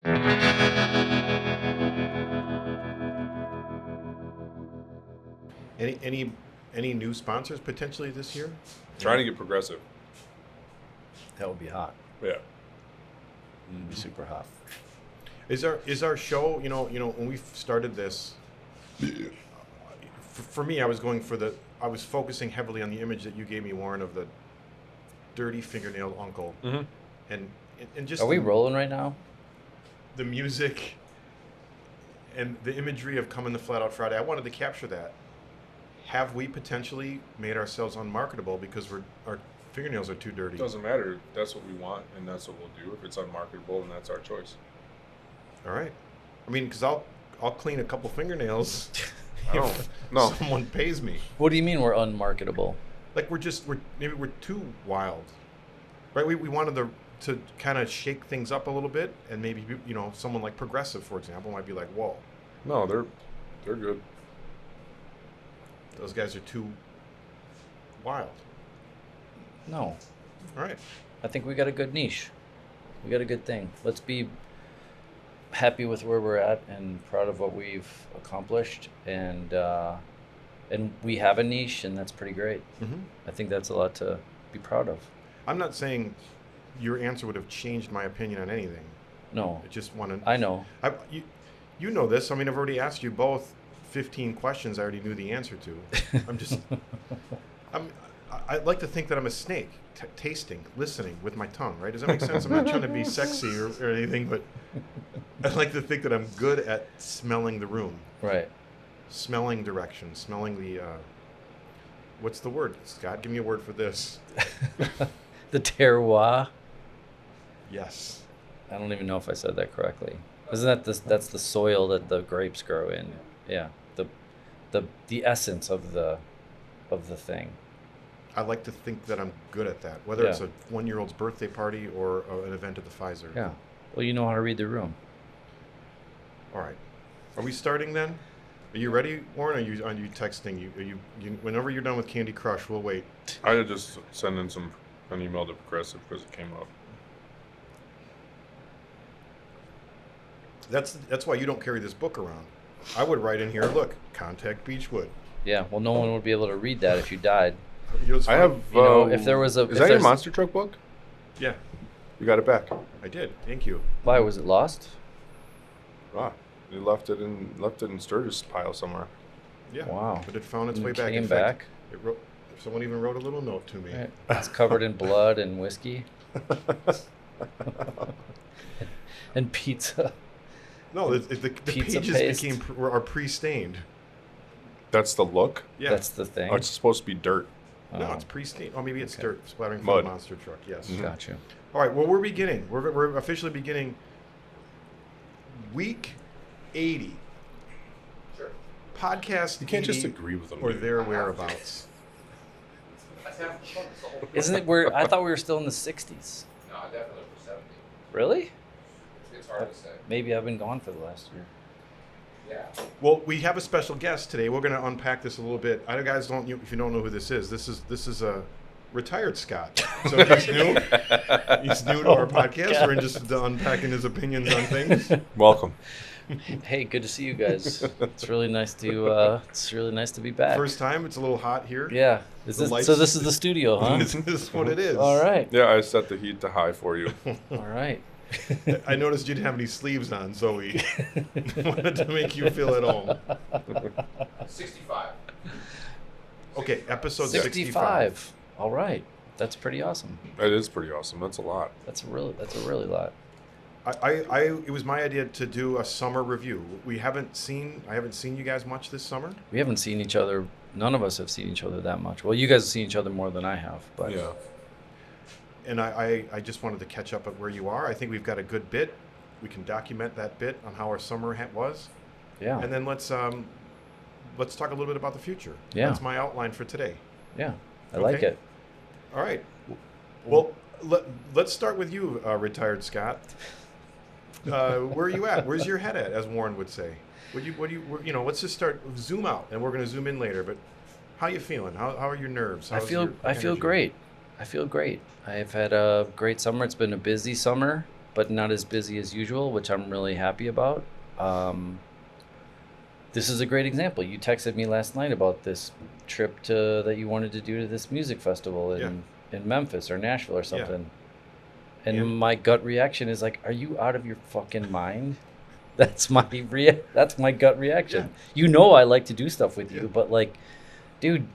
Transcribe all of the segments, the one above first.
Any any any new sponsors potentially this year? Trying to get progressive. That would be hot. Yeah. It'd be super hot. Is our show, when we started this, for me, I was focusing heavily on the image that you gave me, Warren, of the dirty fingernailed uncle, Mm-hmm. and just Are we rolling right now? the music and the imagery of Coming the Flat Out Friday. I wanted to capture that. Have we potentially made ourselves unmarketable because our fingernails are too dirty? It doesn't matter. That's what we want, and that's what we'll do. If it's unmarketable, then that's our choice. All right. I mean, because I'll clean a couple fingernails if No. someone pays me. What do you mean we're unmarketable? Like we're too wild, right? We wanted to kind of shake things up a little bit, and maybe someone like Progressive, for example, might be like, whoa, No, they're good. those guys are too wild. No. All right. I think we got a good niche. We got a good thing. Let's be happy with where we're at and proud of what we've accomplished, and we have a niche, and that's pretty great. Mm-hmm. I think that's a lot to be proud of. I'm not saying your answer would have changed my opinion on anything. No, I just want to. I know. You know this. I mean, I've already asked you both 15 questions. I already knew the answer to. I'd like to think that I'm a snake, tasting, listening with my tongue. Right? Does that make sense? I'm not trying to be sexy or anything, but I'd like to think that I'm good at smelling the room, Right. smelling direction, smelling the. What's the word, Scott? Give me a word for this. The terroir. Yes. I don't even know if I said that correctly. Isn't that that's the soil that the grapes grow in? Yeah. The essence of the thing. I like to think that I'm good at that, whether it's Yeah. a 1-year-old's birthday party or an event at the Pfizer. Yeah. Well, you know how to read the room. All right. Are we starting then? Are you ready, Warren? Are you texting? You whenever you're done with Candy Crush, we'll wait. I had just sent in an email to Progressive because it came up. That's why you don't carry this book around. I would write in here, look, contact Beechwood. Yeah. Well, no one would be able to read that if you died. What's I funny? have. You know, if there was a. Is if that your there's- monster truck book? Yeah, You got it back. I did. Thank you. Why was it lost? Ah, you left it in Sturgis pile somewhere. Yeah. Wow. But it found its And way it back. came In fact, back? It wrote, someone even wrote a little note to me. Right. It's covered in blood and whiskey and pizza. No, the Pizza pages paste. are pre-stained. That's the look. Yeah. That's the thing. Oh, it's supposed to be dirt. No, Oh, it's pre-stained. Oh, maybe it's Okay. dirt splattering from Mud. the monster truck. Yes. Mhm. Gotcha. All right. Well, we're beginning. We're officially beginning week 80. Sure. Podcast You can't 80 just agree with them. or dude. their whereabouts. Isn't it where I thought we were still in the 60s? No, I definitely for 70. Really? It's hard to say. Maybe I've been gone for the last year. Yeah. Well, we have a special guest today. We're going to unpack this a little bit. I guys don't if you don't know who this is. This is a retired Scott. So he's new. He's new to our podcast. God. We're interested in unpacking his opinions on things. Welcome. Hey, good to see you guys. It's really nice to be back. First time. It's a little hot here. Yeah. The lights- So this is the studio, huh? This is what it is. All right. Yeah, I set the heat to high for you. All right. I noticed you didn't have any sleeves on, so we wanted to make you feel at home. 65. Okay, episode 65. 65. All right. That's pretty awesome. That is pretty awesome. That's a lot. That's a really lot. It was my idea to do a summer review. I haven't seen you guys much this summer. We haven't seen each other. None of us have seen each other that much. Well, you guys have seen each other more than I have, but Yeah. And I just wanted to catch up at where you are. I think we've got a good bit. We can document that bit on how our summer was. yeah. And then let's talk a little bit about the future. Yeah. That's my outline for today. Yeah. I like Okay. it. All right. Well, let's start with you, retired Scott. Where are you at? Where's your head at, as Warren would say? Let's just zoom out, and we're going to zoom in later. But how you feeling? How are your nerves? I How's feel your energy? great. I feel great. I've had a great summer. It's been a busy summer. but not as busy as usual, which I'm really happy about. This is a great example. You texted me last night about this trip that you wanted to do to this music festival in Memphis or Nashville or something. And my gut reaction is like, are you out of your fucking mind? That's my gut reaction. Yeah. You know I like to do stuff with you, but like, dude,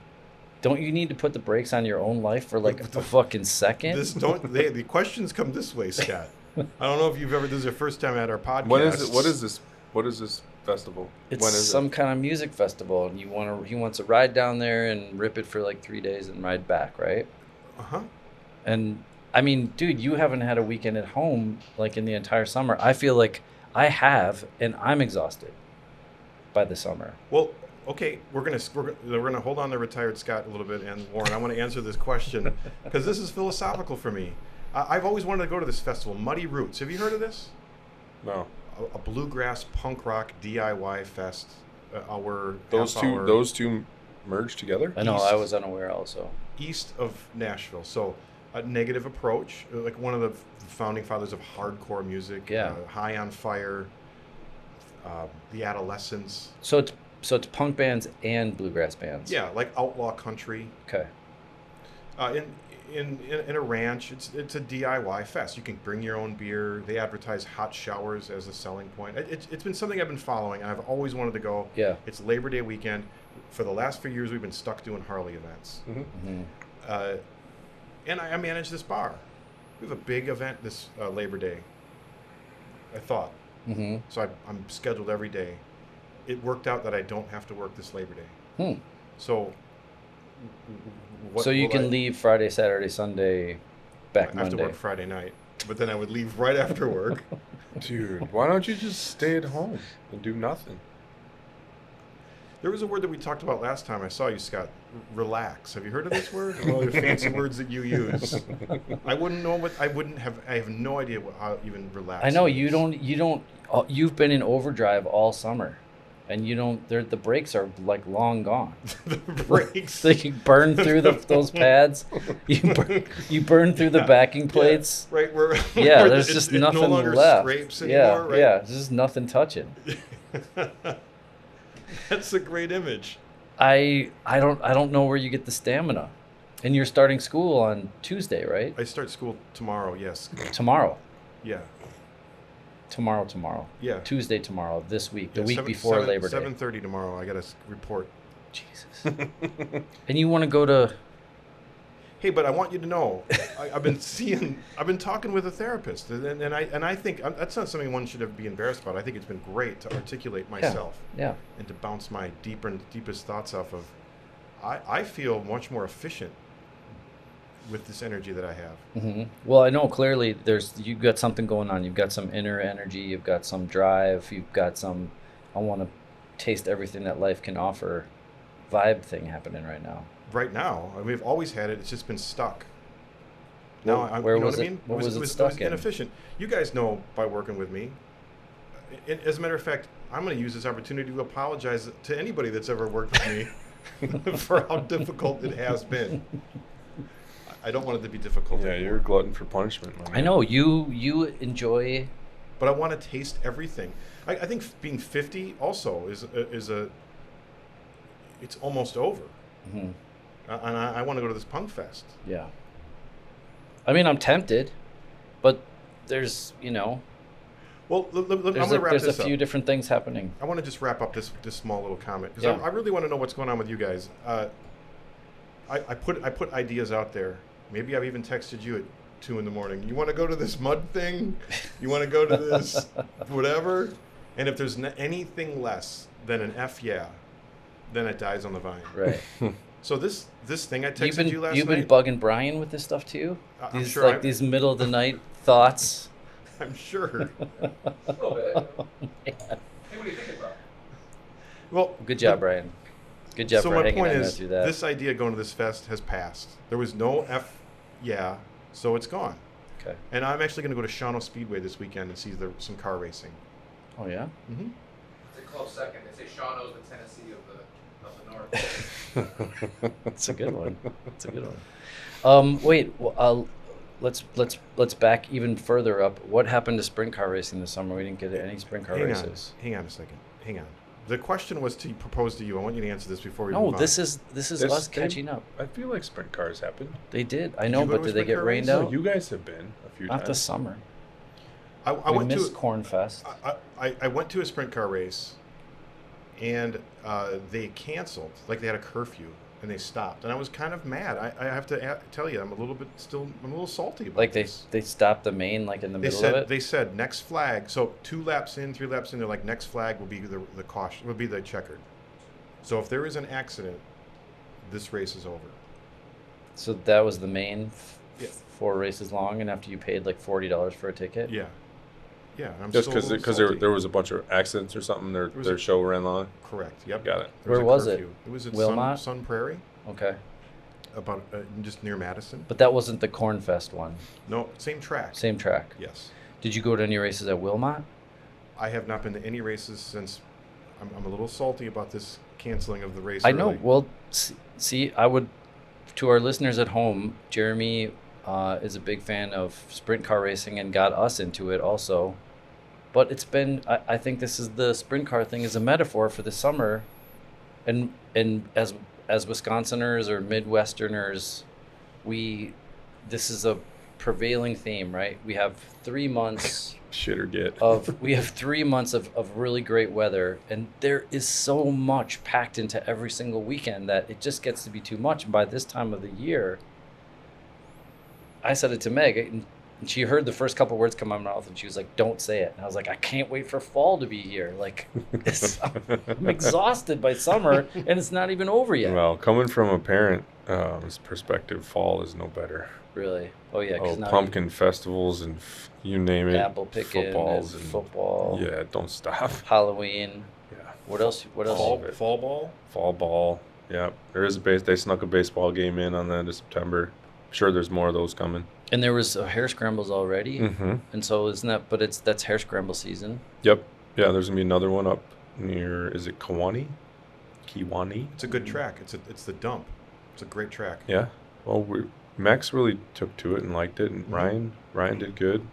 don't you need to put the brakes on your own life for like a fucking second? The questions come this way, Scott. I don't know if you've ever. This is your first time at our podcast. When is it? What is this festival? It's when is some kind of music festival, and he wants to ride down there and rip it for like 3 days and ride back, right? Uh-huh. And I mean, dude, you haven't had a weekend at home like in the entire summer. I feel like I have, and I'm exhausted by the summer. Well, okay, we're gonna hold on to retired Scott a little bit, and Warren, I want to answer this question because this is philosophical for me. I've always wanted to go to this festival, Muddy Roots. Have you heard of this? No. A bluegrass punk rock DIY fest. Those two merged together? I know, I was unaware also. East of Nashville. So a negative approach, like one of the founding fathers of hardcore music. Yeah. High on Fire, The Adolescents. So it's punk bands and bluegrass bands. Yeah, like outlaw country. Okay. In a ranch, it's a DIY fest. You can bring your own beer. They advertise hot showers as a selling point. It's been something I've been following, and I've always wanted to go. Yeah. It's Labor Day weekend. For the last few years, we've been stuck doing Harley events. Mm-hmm. And I manage this bar. We have a big event this Labor Day, I thought. Mm-hmm. So I'm scheduled every day. It worked out that I don't have to work this Labor Day. So so you can leave Friday, Saturday, Sunday, back Monday. I have to work Friday night, but then I would leave right after work. Dude, why don't you just stay at home and do nothing? There was a word that we talked about last time I saw you, Scott. Relax. Have you heard of this word? All the fancy words that you use. I wouldn't know what. I have no idea how even relax. I know means. you don't. You've been in overdrive all summer, and you don't. The brakes are like long gone. The brakes. They can burn through those pads. You burn through the backing plates. Yeah, right. There's just nothing no longer left. Scrapes anymore, right? There's just nothing touching. That's a great image. I don't know where you get the stamina. And you're starting school on Tuesday, right? I start school tomorrow, yes. Tomorrow. Yeah. Tomorrow. Yeah. Tuesday tomorrow, this week, the week 7, before 7, Labor Day. 7:30 tomorrow. I got to report. Jesus. And you want to go to... Hey, but I want you to know, I've been talking with a therapist, and I think that's not something one should be embarrassed about. I think it's been great to articulate myself, and to bounce my deepest thoughts off of. I feel much more efficient with this energy that I have. Mm-hmm. Well, I know clearly you've got something going on. You've got some inner energy. You've got some drive. You've got some, I want to taste everything that life can offer vibe thing happening right now. Right now, I mean, we've always had it. It's just been stuck. Now, where you know was what I it? mean? What was it was stuck in? inefficient. You guys know by working with me. As a matter of fact, I'm going to use this opportunity to apologize to anybody that's ever worked with me for how difficult it has been. I don't want it to be difficult. Yeah, anymore. you're a glutton for punishment, my man. I know you enjoy, but I want to taste everything. I think being 50 also is it's almost over. Mm-hmm. And I want to go to this punk fest. Yeah. I mean, I'm tempted, but there's, Well, I'm going to wrap there's this a few up. different things happening. I want to just wrap up this small little comment because I really want to know what's going on with you guys. I put ideas out there. Maybe I've even texted you at 2 a.m. You want to go to this mud thing? You want to go to this whatever? And if there's anything less than an F yeah, then it dies on the vine. Right. So this thing I texted you last night. You've been bugging Brian with this stuff too? I'm These sure these middle of the night thoughts. I'm sure. A little bit. Hey, what are you thinking about? Well, Good job, Brian. Good job so for my hanging point in there is, through that. this idea going to this fest has passed. There was no F yeah, so it's gone. Okay. And I'm actually going to go to Shawano Speedway this weekend and see some car racing. Oh yeah. Mm-hmm. It's a close second. They say Shawano's the Tennessee of the North. That's a good one. That's a good one. Wait. let's back even further up. What happened to sprint car racing this summer? We didn't get any sprint car races. Hang on a second. Hang on. The question was to propose to you. I want you to answer this before we move No, on. this is us catching up. I feel like sprint cars happened. They did. I Did know, you go but to a did they sprint get car rained race? out? No, you guys have been a few Not times. this summer. I We went missed to Corn Fest. I went to a sprint car race, and they canceled. Like they had a curfew, and they stopped. And I was kind of mad. I have to tell you, I'm a little salty about Like this. they stopped the main like in the They middle said of it. they said next flag. So 2 laps in, 3 laps in, they're like next flag will be the caution, will be the checkered. So if there is an accident, this race is over. So that was the main Yeah. 4 races long, and after you paid like $40 for a ticket. Yeah, yeah. I'm Just still a little because salty. there was a bunch of accidents or something. was Their a- show ran long. Correct. Yep. Got it. There Where was a it? curfew. It was at Wilmot? Sun Prairie, Okay, about just near Madison. but that wasn't the Corn Fest one. No, same track. Same track. Yes. Did you go to any races at Wilmot? I have not been to any races since. I'm a little salty about this canceling of the race. I know. early. Well, see, I would, to our listeners at home, Jeremy is a big fan of sprint car racing and got us into it also. But it's been, I think this is the sprint car thing is a metaphor for the summer. And as Wisconsiners or Midwesterners, this is a prevailing theme, right? We have 3 months Shit or get. we have 3 months of really great weather, and there is so much packed into every single weekend that it just gets to be too much. And by this time of the year, I said it to Meg, and she heard the first couple words come out of my mouth, and she was like, "Don't say it." And I was like, "I can't wait for fall to be here." Like, I'm exhausted by summer, and it's not even over yet. Well, coming from a parent perspective, fall is no better. Really? Oh yeah. 'Cause Oh, now pumpkin festivals and you name it. apple picking, footballs and and football, Yeah, don't stop. Halloween. Yeah, What else? What else? All fall, of it. fall ball. fall ball. Yeah, there is they snuck a baseball game in on the end of September. I'm sure there's more of those coming. And there was hare scrambles already. Mm-hmm. And so isn't that? But that's hare scramble season. Yep. Yeah, there's gonna be another one up near. Is it Kiwani? It's a good track. It's the dump. It's a great track. Yeah. Well, Max really took to it and liked it, and Mhm. Ryan did good.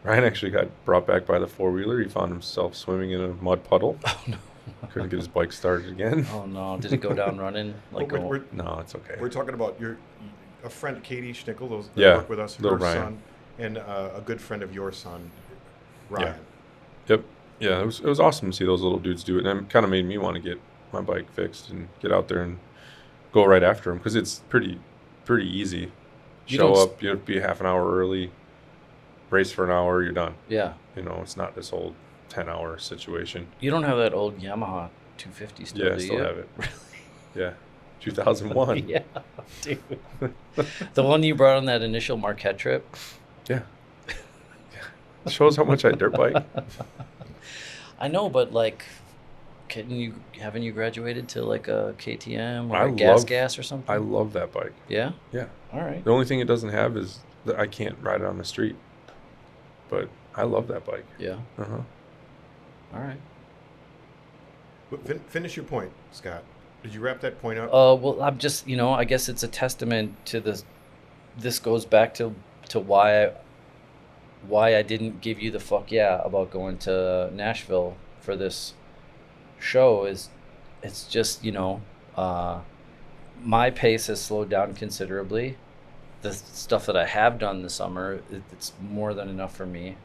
Ryan actually got brought back by the 4-wheeler. He found himself swimming in a mud puddle. Oh no. Couldn't get his bike started again. Oh no. Did it go down running? Like Well, we're, No, it's okay. we're talking about a friend, Katie Schnickel, those that Yeah, work with us, her little Ryan. son, and a good friend of your son, Ryan. Yep. Yeah, it was awesome to see those little dudes do it, and it kind of made me want to get my bike fixed and get out there and go right after them because it's pretty easy. You Show don't up, you have to be half an hour early, race for an hour, you're done. Yeah. You know, it's not this old 10-hour situation. You don't have that old Yamaha 250 still, Yeah, I do still you? have it. Yeah, 2001. Yeah, dude. The one you brought on that initial Marquette trip. Yeah. Shows how much I dirt bike. I know, but like, haven't you graduated to like a KTM or I a gas love- or something? I love that bike. Yeah. Yeah. All right. The only thing it doesn't have is that I can't ride it on the street. But I love that bike. Yeah. Uh-huh. All right. But finish your point, Scott. Did you wrap that point up? Well, I'm just, I guess it's a testament to this. This goes back to why I didn't give you the fuck yeah about going to Nashville for this show. It's just, my pace has slowed down considerably. The stuff that I have done this summer, it's more than enough for me,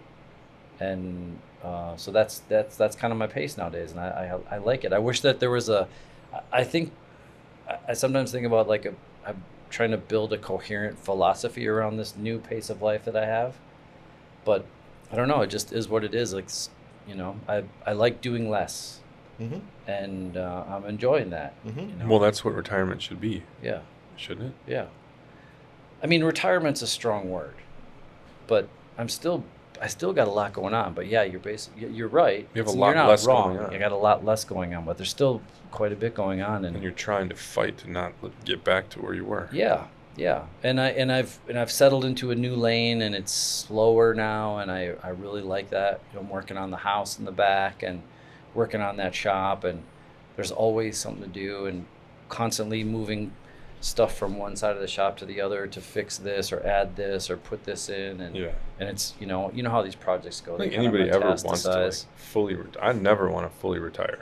and so that's kind of my pace nowadays, and I like it. I wish that there was I sometimes think about I'm trying to build a coherent philosophy around this new pace of life that I have, but I don't know. It just is what it is. Like, I like doing less, Mm-hmm. and I'm enjoying that. Mm-hmm. Well, that's what retirement should be, Yeah, shouldn't it? yeah. I mean, retirement's a strong word, but I still got a lot going on. But yeah, you're right. You have a You're lot not less wrong. going on. You got a lot less going on, but there's still quite a bit going on, And you're trying to fight to not get back to where you were. yeah. And I've settled into a new lane, and it's slower now, and I really like that. I'm working on the house in the back and working on that shop, and there's always something to do, and constantly moving stuff from one side of the shop to the other to fix this or add this or put this in, and Yeah. and it's you know how these projects go. I think They kind of anybody ever wants to like metastasize. fully. I never want to fully retire.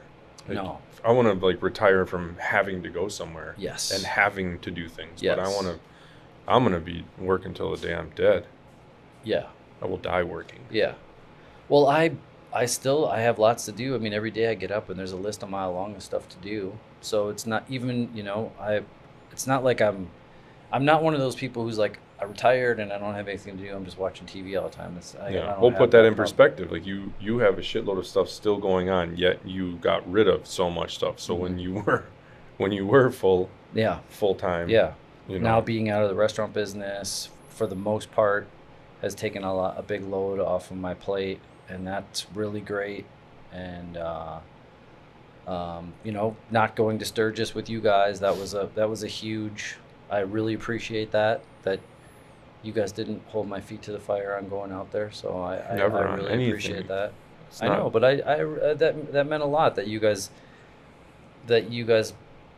Like, No. I want to like retire from having to go somewhere. Yes. And having to do things. Yes. But I'm gonna be working till the day I'm dead. Yeah. I will die working. Yeah. Well, I have lots to do. I mean, every day I get up and there's a list a mile long of stuff to do. So it's not even, it's not like I'm not one of those people who's like, I retired and I don't have anything to do. I'm just watching TV all the time. I don't We'll have put that in problem. perspective. Like you have a shitload of stuff still going on, yet you got rid of so much stuff. So when you were full Yeah. time, Yeah. you know, Now being out of the restaurant business for the most part has taken a big load off of my plate, and that's really great. And not going to Sturgis with you guys, that was a huge. I really appreciate that you guys didn't hold my feet to the fire on going out there. So I Never on really anything. appreciate that. It's I not- know, but that meant a lot that you guys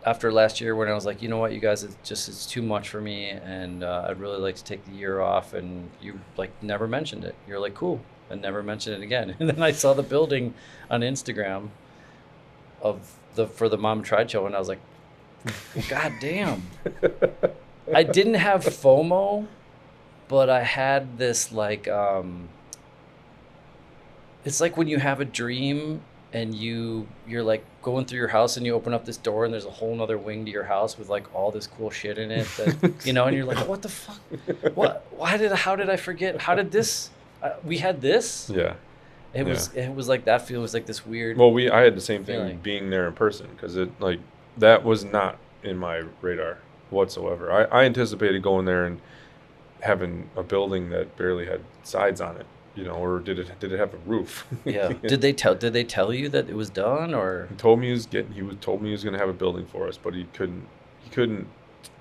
after last year when I was like, you know what, you guys, it's too much for me, and I'd really like to take the year off, and you like never mentioned it. You're like, cool, and never mentioned it again. And then I saw the building on Instagram for the Mom Tried show, and I was like, God damn. I didn't have FOMO, but I had this like it's like when you have a dream and you're like going through your house and you open up this door and there's a whole nother wing to your house with like all this cool shit in it that, and you're like, what the fuck? How did I forget? How did this, we had this? Yeah. It was like that feeling. It was like this weird. Well, I had the same thing feeling. being there in person, because it like that was not in my radar whatsoever. I anticipated going there and having a building that barely had sides on it, or did it have a roof? Yeah. Did they tell you that it was done, or? He told me told me he was going to have a building for us, but he couldn't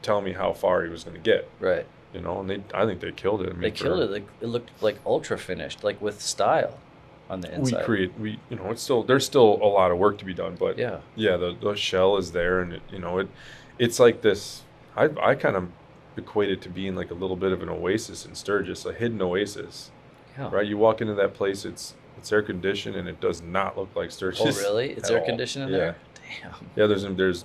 tell me how far he was going to get. Right. And I think they killed it. I mean, They killed it. Like it looked like ultra finished, like with style on the inside. it's still, there's still a lot of work to be done, but Yeah. the shell is there, and it's like this. I kind of equate it to being like a little bit of an oasis in Sturgis, a hidden oasis. Yeah. Right? You walk into that place, it's air conditioned, and it does not look like Sturgis. Oh, really? It's at air all. conditioned in Yeah. there? Damn. Yeah, there's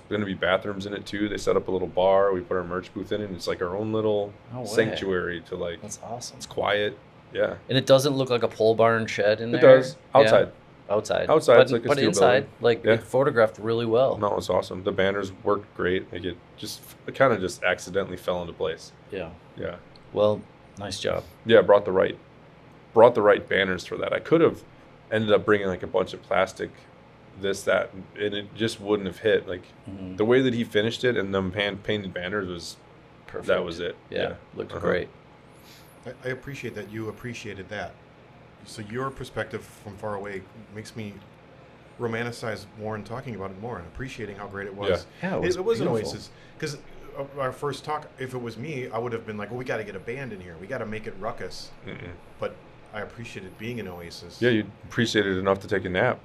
going to be bathrooms in it too. They set up a little bar. We put our merch booth in it. And it's like our own little No way. sanctuary to like. That's awesome. It's quiet. Yeah. And it doesn't look like a pole barn shed in It there? does. Outside. Yeah. Outside. Outside, But, it's like a but steel inside, building. it photographed really well. No, it's awesome. The banners worked great. Like it kind of just accidentally fell into place. Yeah. Yeah. Well, nice job. Yeah, brought the right banners for that. I could have ended up bringing like a bunch of plastic, this, that, and it just wouldn't have hit. Like Mhm. the way that he finished it and them painted banners was Perfect. that was it. Yeah. Looked Uh-huh. great. I appreciate that you appreciated that. So your perspective from far away makes me romanticize Warren talking about it more and appreciating how great it was. Yeah, It was an beautiful. oasis. Because our first talk, if it was me, I would have been like, well, we got to get a band in here. We got to make it ruckus. Mm-mm. But I appreciated being an oasis. Yeah, you appreciate it enough to take a nap.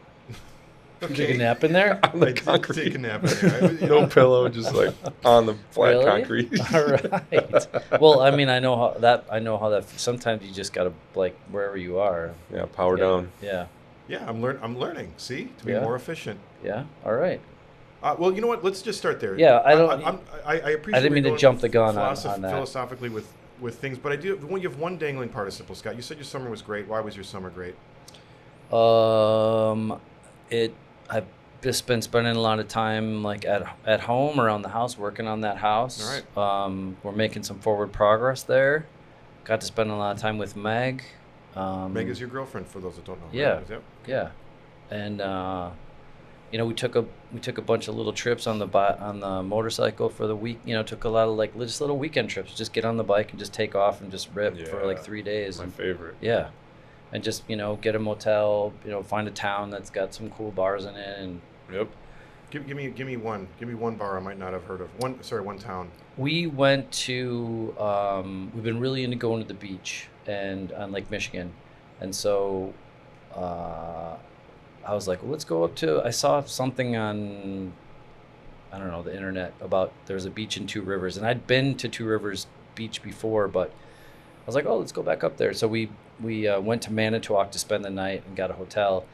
Take a nap in there? On the I did concrete. take a nap in there. No pillow, just like on the flat Really? concrete. All right. Well, I mean, I know how that. Sometimes you just gotta like wherever you are. Yeah, power down. Yeah. Yeah, I'm learning. See, to be Yeah. more efficient. Yeah. All right. Well, you know what? Let's just start there. Yeah, I appreciate. didn't mean to going jump the gun on that. Philosophically with things, but I do. When you have one dangling participle, Scott, you said your summer was great. Why was your summer great? I've just been spending a lot of time like at home around the house working on that house. All right. We're making some forward progress there. Got to spend a lot of time with Meg. Meg is your girlfriend, for those that don't know. Yeah. Right? Yep. Yeah, and we took a bunch of little trips on the motorcycle for the week. Took a lot of like just little weekend trips. Just get on the bike and just take off and just rip for like 3 days. My favorite. Yeah, and just get a motel. Find a town that's got some cool bars in it. And Yep. Give me one bar I might not have heard of. One town. we went to. We've been really into going to the beach and on Lake Michigan, and so. I was like, well, let's go up to. I saw something on I don't know, the internet about there's a beach in Two Rivers, and I'd been to Two Rivers Beach before, but I was like, oh, let's go back up there. So we went to Manitowoc to spend the night and got a hotel,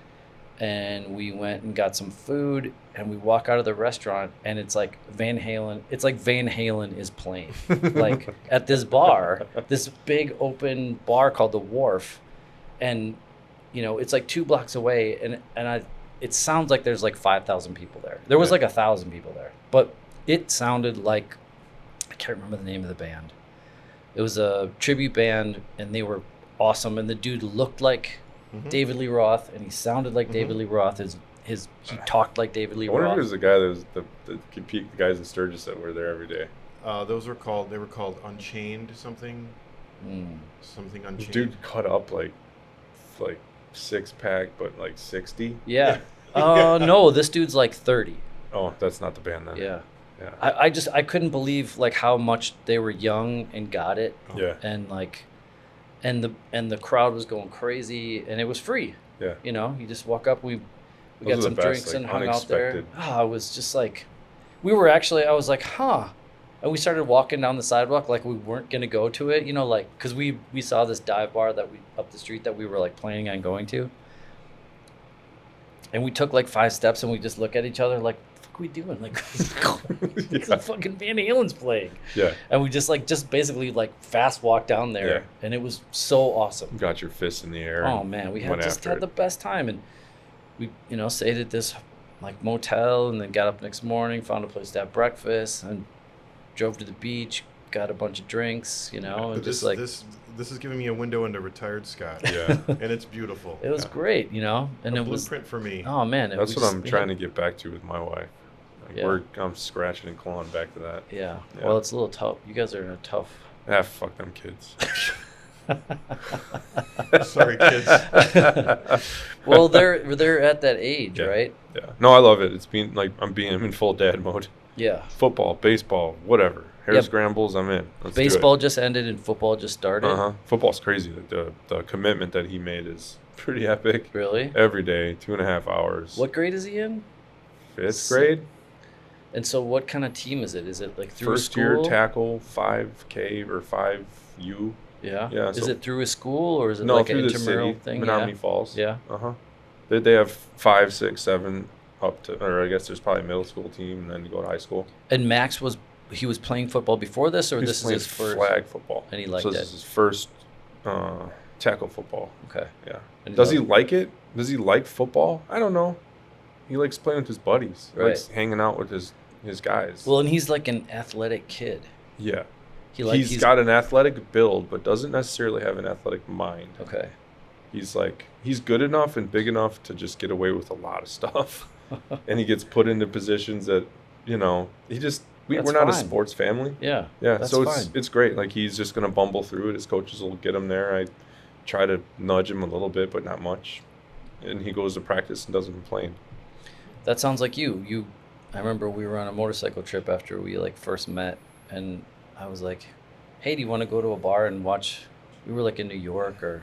and we went and got some food, and we walk out of the restaurant, and it's like Van Halen. It's like Van Halen is playing, like at this bar, this big open bar called the Wharf, and it's like 2 blocks away, and it sounds like there's like 5,000 people there. There was like 1,000 people there, but it sounded like, I can't remember the name of the band. It was a tribute band, and they were awesome. And the dude looked like David Lee Roth, and he sounded like David Lee Roth. He talked like David Lee I wonder Roth. if it was the guy that was the guys in Sturgis that were there every day. They were called Unchained something. Something Unchained. Dude cut up like 6-pack, but like 60. Yeah. No, this dude's like 30. Oh, that's not the band then. Yeah. Yeah. I couldn't believe like how much they were young and got it. Yeah. And like, and the crowd was going crazy, and it was free. Yeah. You just walk up. We Those got are some the best, drinks like, and hung out there. unexpected. I was just like, I was like, huh. And we started walking down the sidewalk like we weren't gonna go to it, like because we saw this dive bar up the street that we were like planning on going to. And we took like 5 steps, and we just look at each other like, what the fuck are we doing? Like, it's the fucking Van Halen's playing. Yeah. And we just basically like fast walked down there, Yeah. and it was so awesome. Got your fists in the air. Oh man, we went had after the best time, and we stayed at this like motel, and then got up next morning, found a place to have breakfast, and drove to the beach, got a bunch of drinks, and But just this is giving me a window into retired Scott. Yeah. And it's beautiful. it was great, and a it was blueprint for me. oh man, That's what I'm trying to get back to with my wife. Like Yeah. I'm scratching and clawing back to that. Yeah. Yeah. Well, it's a little tough. You guys are in a tough. Fuck them kids. Sorry, kids. Well, they're at that age, Yeah. right? Yeah. No, I love it. It's been like I'm in full dad mode. Yeah. Football, baseball, whatever. Hair Yep. scrambles, I'm in. Let's do it. Baseball just ended and football just started. Uh-huh. Football's crazy. Like the commitment that he made is pretty epic. Really? Every day, 2.5 hours. What grade is he in? 5th grade? And so, what kind of team is it? Is it like through First school? year tackle, 5K or 5U. Yeah. Yeah, Is so- it through a school, or is it No, like an through the intramural city, thing? Menominee Falls. Yeah. Uh-huh. They have 5, 6, 7 up to, or I guess there's probably a middle school team, and then you go to high school. And Max was playing football before this, or He's this is playing his first? flag football. And he liked so it. this is his first tackle football. Okay. Yeah. And Does he loved like it? Does he like football? I don't know. He likes playing with his buddies. He Right. likes hanging out with his guys. Well, and he's like an athletic kid. yeah. He's He's got an athletic build, but doesn't necessarily have an athletic mind. Okay. He's good enough and big enough to just get away with a lot of stuff. And he gets put into positions that, we're That's not a fine. sports family. Yeah. Yeah, That's so fine. it's great. Like, he's just going to bumble through it. His coaches will get him there. I try to nudge him a little bit, but not much. And he goes to practice and doesn't complain. That sounds like you. I remember we were on a motorcycle trip after we like first met, and I was like, "Hey, do you want to go to a bar and watch?" We were like in New York or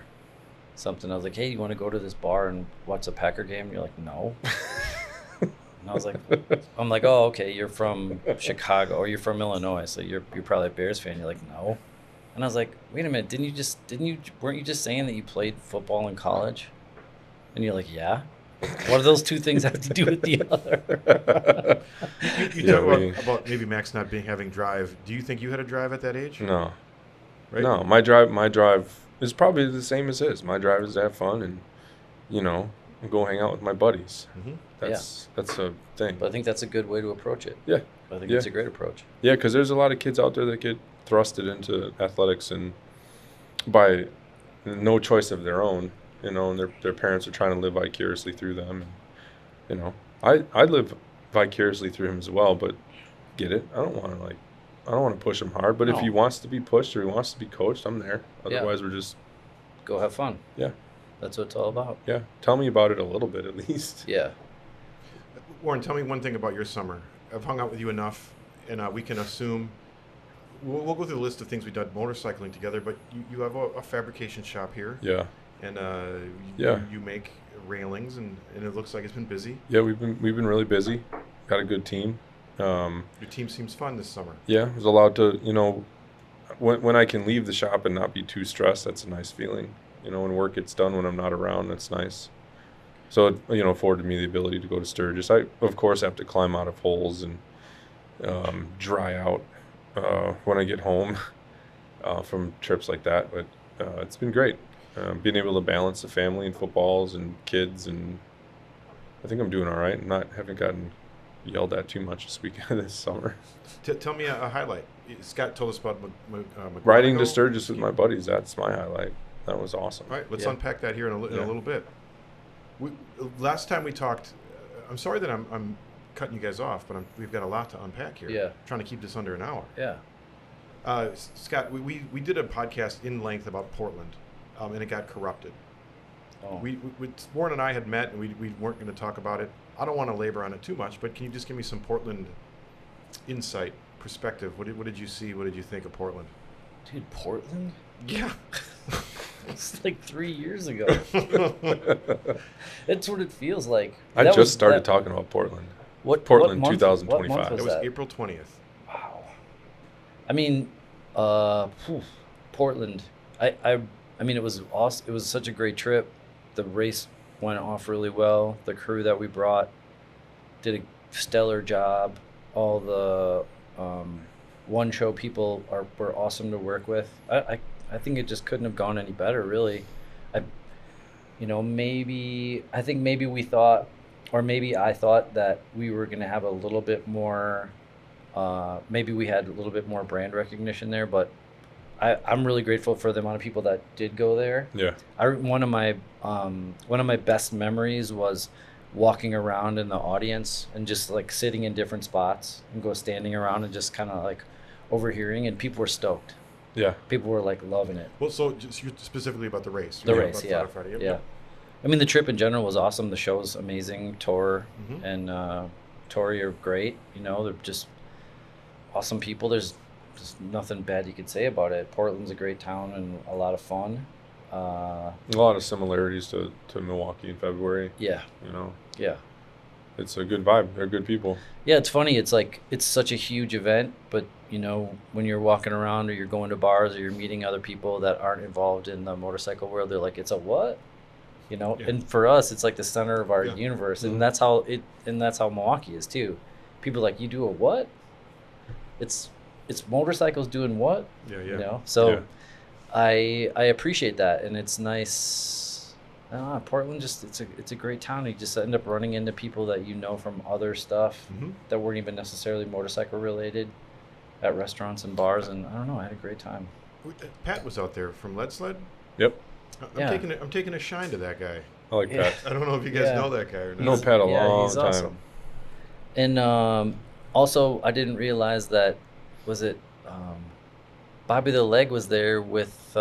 something. I was like, "Hey, do you want to go to this bar and watch a Packer game?" And you're like, "No." And I was like, "I'm like, oh, okay. You're from Chicago or you're from Illinois, so you're probably a Bears fan." You're like, "No." And I was like, "Wait a minute. Weren't you just saying that you played football in college?" And you're like, "Yeah." What do those two things have to do with the other? You Yeah, talk about maybe Max not having drive. Do you think you had a drive at that age? No. Right? No, my drive is probably the same as his. My drive is to have fun and, go hang out with my buddies. Mm-hmm. That's a thing. But I think that's a good way to approach it. Yeah. I think Yeah. it's a great approach. Yeah, because there's a lot of kids out there that get thrusted into athletics and by no choice of their own, and their parents are trying to live vicariously through them. And, I live vicariously through him as well, but get it? I don't want to push him hard, but if No. he wants to be pushed or he wants to be coached, I'm there. Yeah. Otherwise, we're just, Go have fun. yeah, That's what it's all about. yeah. Tell me about it a little bit at least. Yeah. Warren, tell me one thing about your summer. I've hung out with you enough, and we can assume. We'll go through the list of things we've done motorcycling together, but you have a fabrication shop here, Yeah. and Yeah. you make railings, and it looks like it's been busy. Yeah, we've been really busy. Got a good team. Your team seems fun this summer. Yeah, I was allowed to, when I can leave the shop and not be too stressed, that's a nice feeling. When work gets done when I'm not around, that's nice. So it, afforded me the ability to go to Sturgis. I, of course, have to climb out of holes and dry out when I get home from trips like that. But it's been great. Being able to balance the family and footballs and kids, and I think I'm doing all right. Haven't gotten yelled at too much this summer. Tell me a highlight. Scott told us about Riding to McGonagall. Sturgis with my buddies. That's my highlight. That was awesome. All right, let's Yeah. unpack that here in a little bit. Last time we talked, I'm sorry that I'm cutting you guys off, but we've got a lot to unpack here. Yeah. Trying to keep this under an hour. Yeah. Scott, we did a podcast in length about Portland, and it got corrupted. Oh. Warren and I had met, and we weren't going to talk about it. I don't want to labor on it too much, but can you just give me some Portland insight, perspective? What did you see? What did you think of Portland? Dude, Portland? Yeah. It's like 3 years ago. That's what it feels like. I That just was- started that- talking about Portland. what Portland month- 2025. What month That was was that? April 20th. Wow. I mean, Portland. I mean, it was awesome. It was such a great trip. The race went off really well. The crew that we brought did a stellar job. All the one show people were awesome to work with. I think it just couldn't have gone any better, really. Maybe we thought, or maybe I thought that we were going to have a little bit more. Maybe we had a little bit more brand recognition there, but I'm really grateful for the amount of people that did go there. Yeah. One of my best memories was walking around in the audience and just like sitting in different spots and go standing around and just kind of like overhearing, and people were stoked. Yeah. People were like loving it. Well, so just specifically about the race. The Yeah, race, about yeah, Friday. Yep, yeah. yep. I mean, the trip in general was awesome. The show's amazing. Tor Mhm. and Tori are great. They're just awesome people. There's just nothing bad you could say about it. Portland's a great town and a lot of fun. A lot of similarities to Milwaukee in February. Yeah, yeah. It's a good vibe. They're good people. Yeah, it's funny. It's like it's such a huge event, but when you're walking around or you're going to bars or you're meeting other people that aren't involved in the motorcycle world, they're like, "It's a what?" Yeah. And for us, it's like the center of our Yeah. universe, Mhm. and that's how Milwaukee is too. People are like, "You do a what?" It's motorcycles doing what? Yeah. So Yeah. I appreciate that, and it's nice. Portland it's a great town. You just end up running into people that from other stuff Mhm. that weren't even necessarily motorcycle related at restaurants and bars, and I don't know, I had a great time. Pat was out there from Lead Sled. Yep. Yeah. I'm taking a shine to that guy. I like Yeah. Pat. I don't know if you guys Yeah. know that guy or not. No Pat a long he's time. awesome. And also, I didn't realize that Bobby the Leg was there with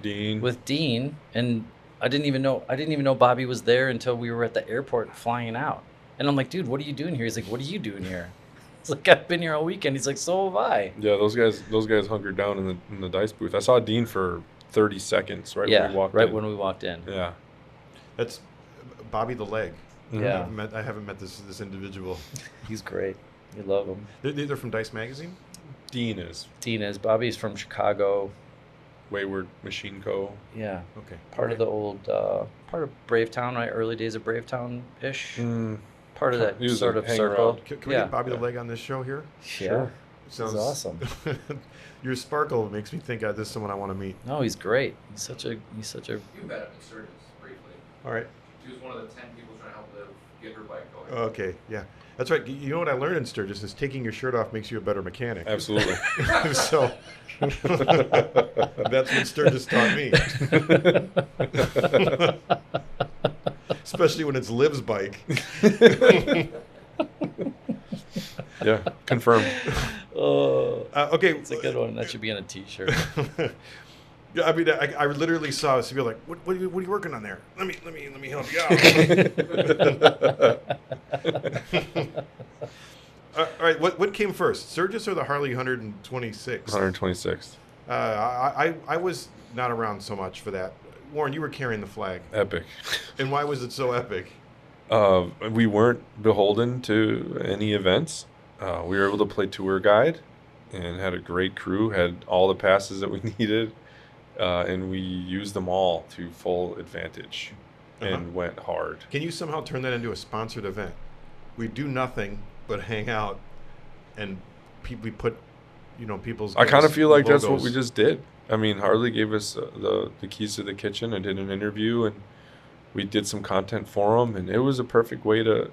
Dean, and I didn't even know Bobby was there until we were at the airport flying out. And I'm like, "Dude, what are you doing here?" He's like, "What are you doing here?" It's like, "I've been here all weekend." He's like, "So have I." Yeah, those guys hunkered down in the dice booth. I saw Dean for 30 seconds when we walked in. when we walked in. Yeah. That's Bobby the Leg. Yeah. I haven't met this individual. He's great. You love him. They're from Dice Magazine. Dean is Dean is. Bobby's from Chicago. Wayward Machine Co. Yeah. Okay. Part of the old, part of Bravetown, right? Early days of Bravetown-ish. Mm, Part of that he was sort a of hanger circle. around. Can we Yeah. get Bobby Yeah. the Leg on this show here? Yeah. Sounds He's awesome. Your sparkle makes me think this is someone I want to meet. No, he's great. He's such a. You met him at Sturgis briefly. All right. She was one of the 10 people trying to help Liv get her bike going. Okay. Yeah. That's right. You know what I learned in Sturgis is taking your shirt off makes you a better mechanic. Absolutely. So that's what Sturgis taught me. Especially when it's Liv's bike. Yeah, confirmed. Oh, Okay. it's a good one. That should be on a T-shirt. Yeah, I mean, I literally saw us be like, what are you working on there? Let me help you out. All right, what came first, Sturgis or the Harley 126? 126th. I was not around so much for that. Warren, you were carrying the flag, Epic. and why was it so epic? We weren't beholden to any events. We were able to play tour guide and had a great crew, had all the passes that we needed, and we used them all to full advantage and went hard. Can you somehow turn that into a sponsored event? We do nothing but hang out, and we put, people's. I kind of feel like that's what logos. we just did. I mean, Harley gave us the keys to the kitchen and did an interview, and we did some content for them, and it was a perfect way to,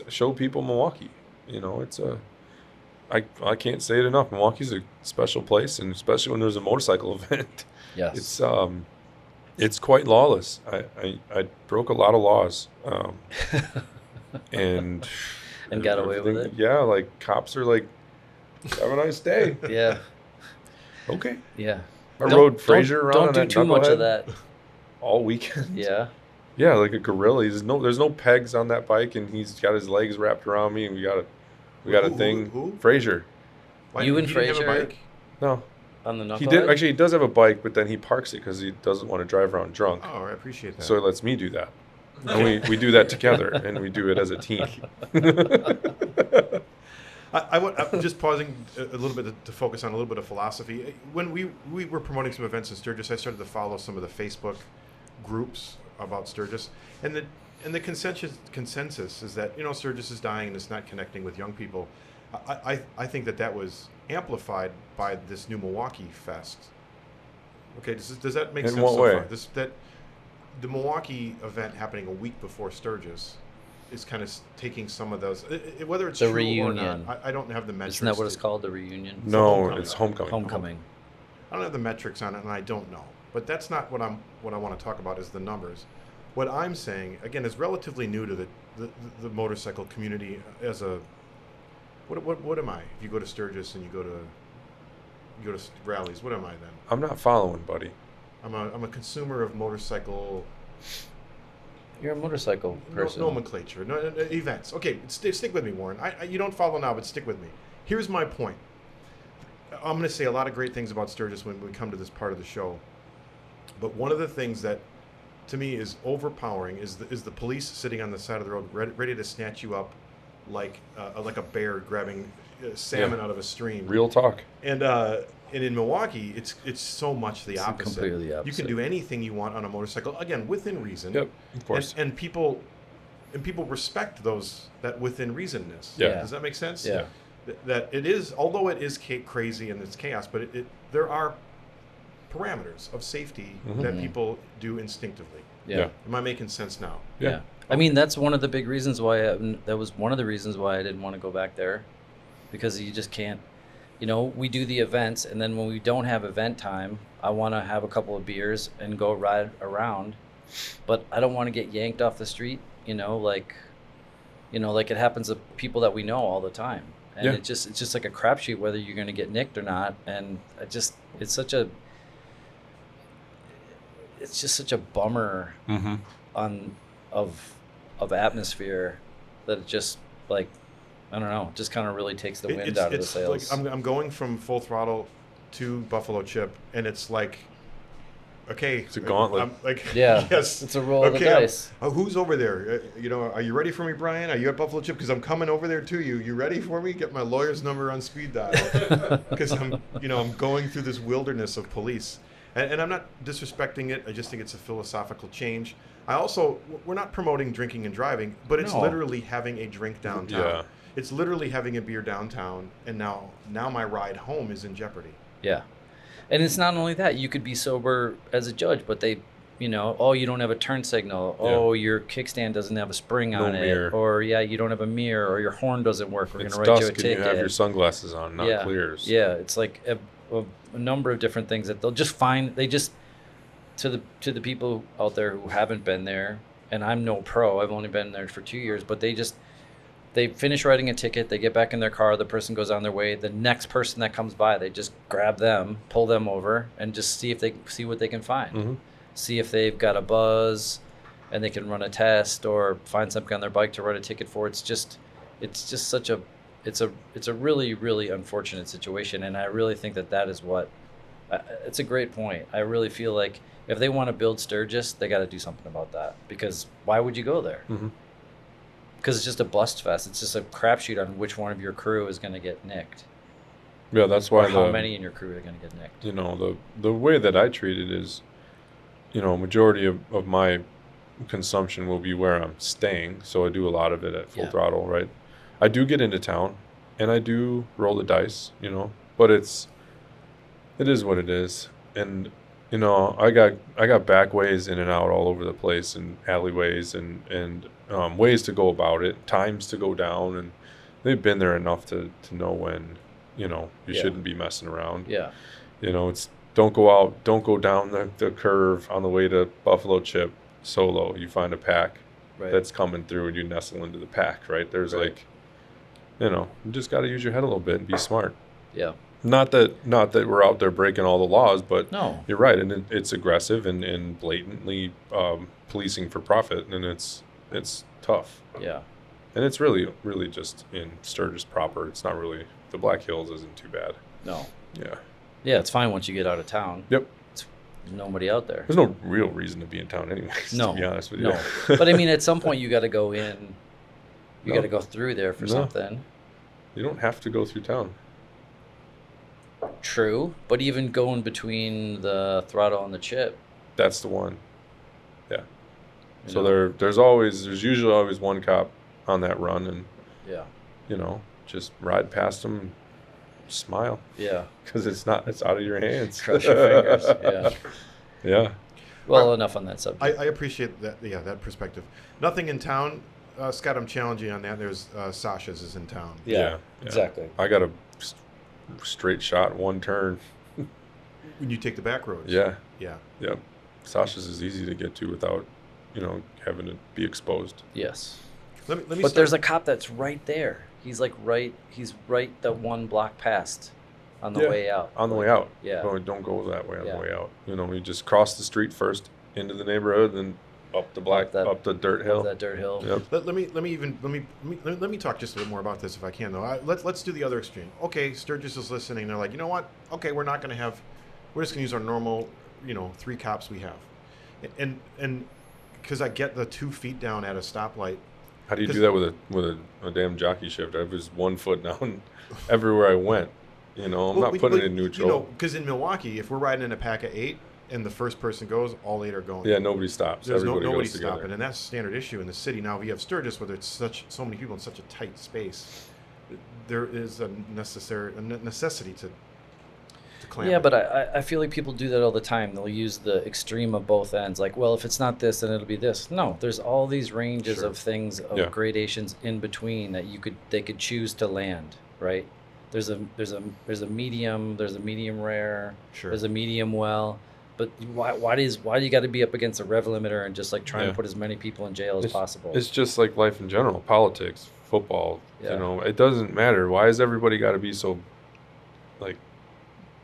show people Milwaukee. It's I can't say it enough. Milwaukee's a special place, and especially when there's a motorcycle event. Yes. It's quite lawless. I broke a lot of laws, and got away with it? Yeah, like cops are like, have a nice day. Yeah. Okay. Yeah. I rode Frazier around Don't on do that too much of knucklehead that. all weekend. Yeah. Yeah, like a gorilla. There's no pegs on that bike, and he's got his legs wrapped around me, and we got a thing. Who? Frazier. Why, You and he didn't have a Frazier? bike? No, On the knucklehead? he did actually. He does have a bike, but then he parks it because he doesn't want to drive around drunk. Oh, I appreciate that. So he lets me do that, and we do that together, and we do it as a team. I'm just pausing a little bit to focus on a little bit of philosophy. When we were promoting some events in Sturgis, I started to follow some of the Facebook groups about Sturgis, and the consensus is that Sturgis is dying and it's not connecting with young people. I think that was amplified by this new Milwaukee Fest. Okay, does that make In sense? what way? That the Milwaukee event happening a week before Sturgis is kind of taking some of those, whether it's The true reunion. or not. I don't have the metrics. Isn't that what it's called? The reunion? No, homecoming. it's homecoming. Homecoming. I don't have the metrics on it, and I don't know. But that's not what I want to talk about is the numbers. What I'm saying, again, is relatively new to the motorcycle community as a what am I? If you go to Sturgis and you go to rallies, what am I then? I'm not following, buddy. I'm a consumer of motorcycle You're a motorcycle person. nomenclature, events. Okay, stick with me, Warren. You don't follow now, but stick with me. Here's my point. I'm going to say a lot of great things about Sturgis when we come to this part of the show. But one of the things that, to me, is overpowering is the police sitting on the side of the road, ready to snatch you up like a bear grabbing salmon out of a stream. Real talk. And in Milwaukee, it's so much the opposite. Completely the You opposite. can do anything you want on a motorcycle, again, within reason. Yep, of course. And people respect that within reasonness. Yeah. Does that make sense? Yeah. That it is, although it is crazy and it's chaos, but there are parameters of safety that people do instinctively. Yeah. Am I making sense now? Yeah. I mean, that's one of the big reasons why that was one of the reasons why I didn't want to go back there, because you just can't. We do the events, and then when we don't have event time, I want to have a couple of beers and go ride around, but I don't want to get yanked off the street. Like it happens to people that we know all the time, and it's just like a crapshoot whether you're going to get nicked or not. And it's just such a bummer of atmosphere that it just like, I don't know, just kind of really takes the wind out of the sails. Like I'm going from Full Throttle to Buffalo Chip, and it's like, okay, It's a gauntlet. I'm like, Yeah, yes, it's a roll of the I'm- dice. who's over there? Are you ready for me, Brian? Are you at Buffalo Chip? Because I'm coming over there to you. You ready for me? Get my lawyer's number on speed dial, because I'm going through this wilderness of police, and I'm not disrespecting it. I just think it's a philosophical change. We're not promoting drinking and driving, but it's No. literally having a drink downtown. Yeah. It's literally having a beer downtown, and now my ride home is in jeopardy. Yeah. And it's not only that, you could be sober as a judge, but they, you don't have a turn signal. Yeah. Oh, your kickstand doesn't have a spring No on mirror. it. Or, you don't have a mirror, or your horn doesn't work. We're going It's to write you a dusk and you ticket. have your sunglasses on, not yeah. clears. Yeah, it's like a number of different things that they'll just find. They just, to the people out there who haven't been there, and I'm no pro, I've only been there for 2 years, but they finish writing a ticket, they get back in their car, the person goes on their way, the next person that comes by, they just grab them, pull them over, and just see what they can find. See if they've got a buzz, and they can run a test or find something on their bike to write a ticket for. It's just such a it's a really, really unfortunate situation, and I really think that is what it's a great point. I really feel like if they want to build Sturgis, they got to do something about that, because why would you go there? because it's just a bust fest. It's just a crapshoot on which one of your crew is going to get nicked. Yeah, that's why Or how many in your crew are going to get nicked. You know, the way that I treat it is, you know, majority of my consumption will be where I'm staying. So I do a lot of it at full throttle, right? I do get into town and I do roll the dice, you know, but it is what it is. And, you know, I got back ways in and out all over the place, and alleyways and ways to go about it, times to go down, and they've been there enough to know when, you know, you shouldn't be messing around. Yeah. You know, it's don't go down the curve on the way to Buffalo Chip solo. You find a pack that's coming through and you nestle into the pack, right? There's like, you know, you just got to use your head a little bit and be smart. Yeah. Not that we're out there breaking all the laws, but no, you're right. And it's aggressive and blatantly policing for profit. And it's tough. Yeah. And it's really just in Sturgis proper. It's not really, the Black Hills isn't too bad. No. Yeah. Yeah, it's fine once you get out of town. Yep. There's nobody out there. There's no real reason to be in town anyways, no, to be honest with you. No. But I mean, at some point you got to go in. You got to go through there for something. You don't have to go through town. True, but even going between the throttle and the chip. That's the one. Yeah. So there's usually always one cop on that run, and you know, just ride past them, smile. Yeah. Because it's out of your hands. Cross your fingers. Yeah. Yeah. Well, enough on that subject. I appreciate that. Yeah, that perspective. Nothing in town, Scott. I'm challenging you on that. There's Sasha's is in town. Yeah. Exactly. I got a straight shot, one turn. When you take the back roads. Yeah. Yeah. Yep. Sasha's is easy to get to without, you know, having to be exposed. Yes. Let me but there's a cop that's right there. He's right that one block past on the way out. On the way out. Yeah. Don't go that way on the way out. You know, you just cross the street first into the neighborhood, then up the dirt hill. That dirt hill. Yep. Let me talk just a bit more about this if I can though. Let's do the other extreme. Okay, Sturgis is listening. They're like, you know what? Okay, we're just gonna use our normal, you know, 3 cops we have, and because I get the 2 feet down at a stoplight. How do you do that with a damn jockey shift? I was 1 foot down everywhere I went. You know, I'm not putting it in neutral. You know, because in Milwaukee, if we're riding in a pack of 8 and the first person goes, all 8 are going. Yeah, nobody stops. There's Everybody nobody goes together. stopping, and that's a standard issue in the city. Now we have Sturgis, where there's so many people in such a tight space. There is a necessity to clamp. Yeah, but I feel like people do that all the time. They'll use the extreme of both ends. Like, well, if it's not this, then it'll be this. No, there's all these ranges of things, of gradations in between that they could choose to land, right? There's a medium, there's a medium rare, there's a medium well. But why do you got to be up against a rev limiter and just like trying to put as many people in jail as possible? It's just like life in general, politics, football. You know, it doesn't matter. Why has everybody got to be so like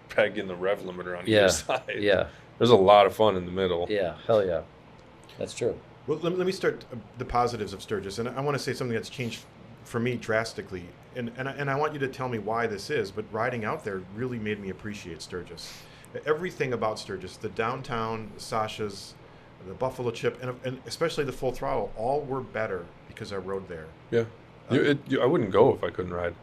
pegging the rev limiter on either side? Yeah, there's a lot of fun in the middle. Yeah, hell yeah, that's true. Well, let me start the positives of Sturgis, and I want to say something that's changed for me drastically, and I want you to tell me why this is. But riding out there really made me appreciate Sturgis. Everything about Sturgis, the downtown, Sasha's, the Buffalo Chip, and especially the full throttle, all were better because I rode there. Yeah. I wouldn't go if I couldn't ride.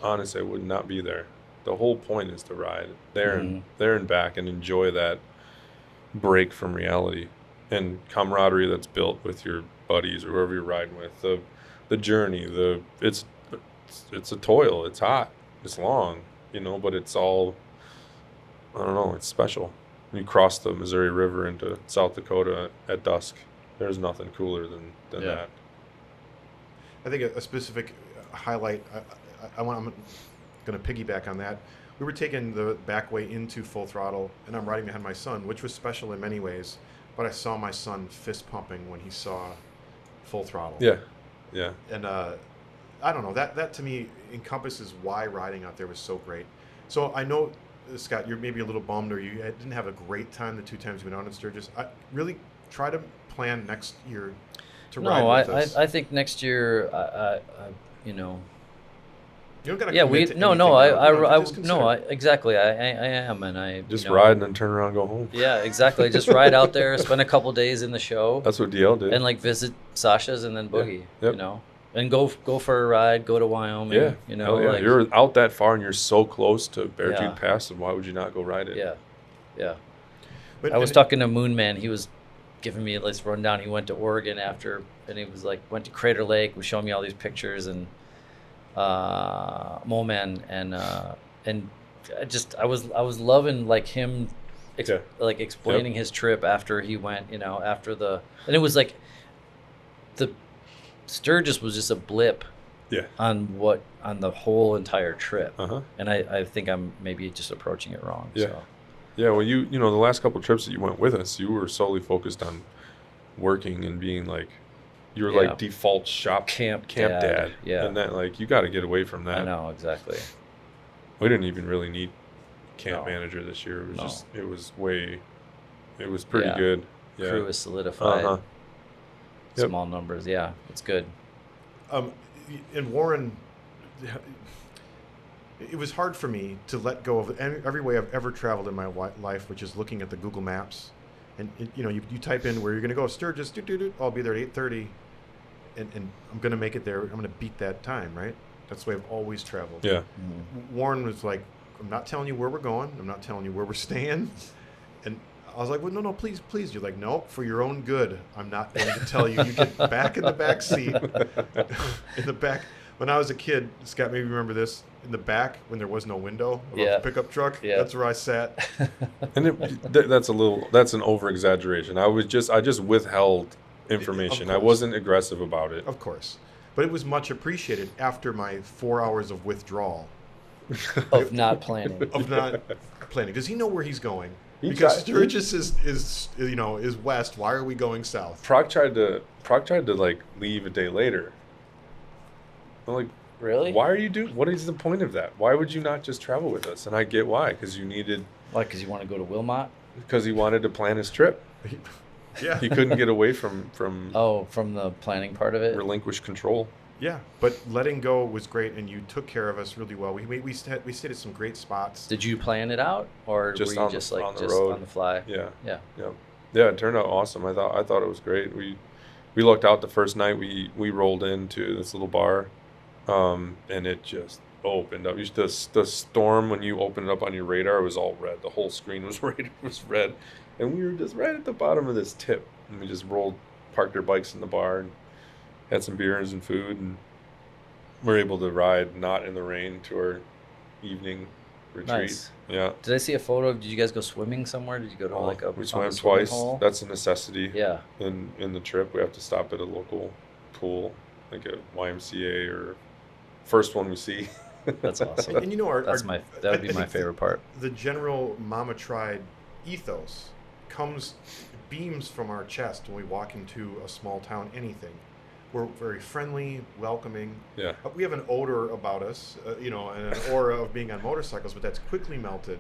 Honestly, I would not be there. The whole point is to ride there and back and enjoy that break from reality and camaraderie that's built with your buddies or whoever you're riding with. The journey, it's a toil. It's hot. It's long, you know, but it's all, I don't know, it's special. You cross the Missouri River into South Dakota at dusk. There's nothing cooler than that. I think a specific highlight, I'm going to piggyback on that. We were taking the back way into full throttle, and I'm riding behind my son, which was special in many ways, but I saw my son fist pumping when he saw full throttle. Yeah, yeah. And I don't know, that to me encompasses why riding out there was so great. So I know, Scott, you're maybe a little bummed or you didn't have a great time the 2 times you've been out in Sturgis. I really try to plan next year to ride with us. I think next year, you know. You don't gotta exactly. I am, and I just ride and then turn around and go home. Yeah, exactly. Just ride out there, spend a couple days in the show. That's what DL did. And like visit Sasha's and then boogie. Yep. You know, And go for a ride. Go to Wyoming. Yeah, You know, hell yeah. like You're out that far and you're so close to Beartooth Yeah. Pass, and why would you not go ride it? yeah. But I was and- talking to Moon Man. He was giving me this rundown. He went to Oregon after, and he was like, went to Crater Lake, was showing me all these pictures and Mole Man and I was loving like him, Yeah. like explaining his trip after he went, you know, after and it was like the Sturgis was just a blip Yeah. on the whole entire trip. Uh-huh. And I think I'm maybe just approaching it wrong. Yeah. So. Yeah, well, you know, the last couple of trips that you went with us, you were solely focused on working and being like, you were Yeah. like default shop Camp dad. dad, yeah. And that, like, you got to get away from that. I know, exactly. We didn't even really need camp No. manager this year. It was No. just, it was pretty Yeah. good. Yeah. Crew is solidified. Uh-huh. Yep. Small numbers. Yeah, it's good. And Warren, it was hard for me to let go of every way I've ever traveled in my life, which is looking at the Google Maps. And you know, you type in where you're going to go, Sturgis, I'll be there at 8:30, and I'm going to make it there. I'm going to beat that time, right? That's the way I've always traveled. Yeah. Warren was like, I'm not telling you where we're going. I'm not telling you where we're staying. And I was like, well, no, please. You're like, no, for your own good, I'm not going to tell you. You get back in the back seat. In the back. When I was a kid, Scott, maybe you remember this, in the back when there was no window of Yeah. a pickup truck, Yeah. that's where I sat. And that's an over exaggeration. I just withheld information. I course. wasn't aggressive about it. Of course. But it was much appreciated after my 4 hours of withdrawal, Of not planning. of not planning. Does he know where he's going? He Because tried- Sturgis is west. Why are we going south? Proc tried to like leave a day later. I'm like, Really? why are you doing? What is the point of that? Why would you not just travel with us? And I get why, because you needed, Why? Because you want to go to Wilmot? because he wanted to plan his trip. Yeah. He couldn't get away from Oh, from the planning part of it? relinquish control. Yeah, but letting go was great, and you took care of us really well. We stayed at some great spots. Did you plan it out, or Just were you on the- just like on the just road. on the fly? Yeah, Yeah. yeah. It turned out awesome. I thought it was great. We looked out the first night. We rolled into this little bar, and it just opened up. The storm, when you opened it up on your radar, was all red. The whole screen was red, and we were just right at the bottom of this tip, and we just parked our bikes in the bar, and had some beers and food, and we're able to ride not in the rain to our evening retreat. Nice. Yeah. Did I see a photo? Did you guys go swimming somewhere? Did you go to like a We on swam a swimming twice. hole? That's a necessity. Yeah. In the trip, we have to stop at a local pool, like a YMCA or first one we see. That's awesome. And you know, that would be I my think favorite part. The general Mama Tried ethos beams from our chest when we walk into a small town. Anything, we're very friendly, welcoming. Yeah. We have an odor about us, and an aura of being on motorcycles, but that's quickly melted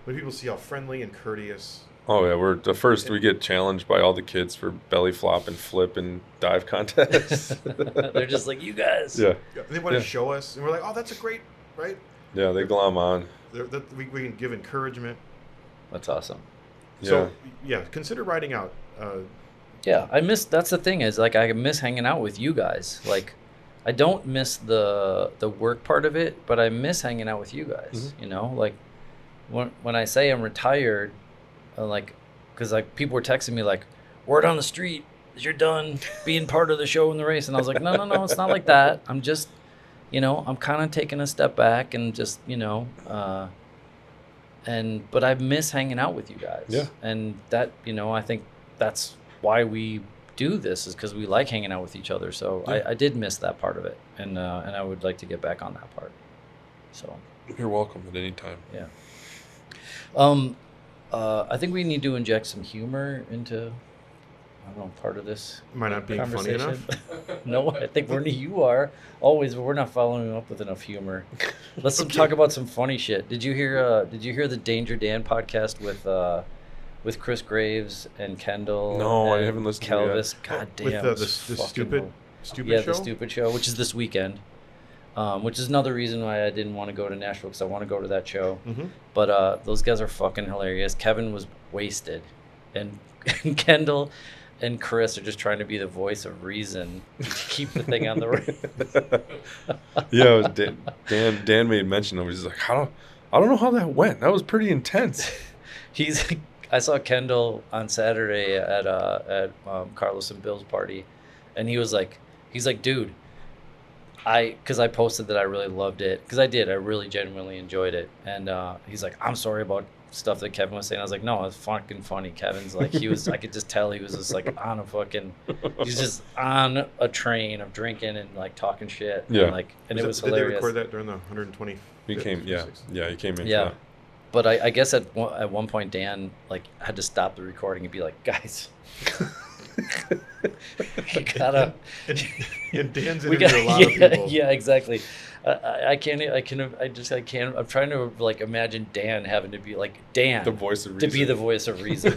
when people see how friendly and courteous. Oh yeah, we're the first. We get challenged by all the kids for belly flop and flip and dive contests. They're just like, you guys. Yeah. They want Yeah. to show us, and we're like, oh, that's a great, right? Yeah, they glom on. We can give encouragement. That's awesome. So yeah, consider riding out. Yeah, that's the thing is like I miss hanging out with you guys. Like I don't miss the work part of it, but I miss hanging out with you guys. Mhm. You know, like when I say I'm retired, like because like people were texting me like, word on the street, you're done being part of the show and the race, and I was like, no, it's not like that. I'm just, I'm kind of taking a step back and just, but I miss hanging out with you guys. Yeah. And that, I think that's why we do this is because we like hanging out with each other. So Yeah. I did miss that part of it, and I would like to get back on that part. So You're welcome at any time. yeah. I think we need to inject some humor into, I don't know, part of this Am I not being funny conversation. enough? No, I think you are always, but we're not following up with enough humor. Let's talk about some funny shit. Did you hear the Danger Dan podcast with Chris Graves and Kendall? No, I and haven't listened to it yet. Kelvis. God damn. With the it's stupid fucking- show. the stupid show, which is this weekend. Which is another reason why I didn't want to go to Nashville because I want to go to that show. Mm-hmm. But those guys are fucking hilarious. Kevin was wasted, and Kendall and Chris are just trying to be the voice of reason to keep the thing on the road. Yeah, it was Dan made mention of it. He's like, I don't know how that went. That was pretty intense. I saw Kendall on Saturday at Carlos and Bill's party, and he's like, dude, because I posted that I really loved it, because I really genuinely enjoyed it, and he's like, I'm sorry about stuff that Kevin was saying. I was like, no, it's fucking funny. Kevin's like, I could just tell he was just like he's just on a train of drinking and like talking shit. Yeah. And it was hilarious. Did they record that during the 120? He came, yeah, he came in. Yeah. For that. But I guess at one point Dan like had to stop the recording and be like, guys, you gotta. And Dan's interviewed a lot of people. Yeah, exactly. I can't. I'm trying to like imagine Dan having to be like Dan, The voice of reason. to be the voice of reason.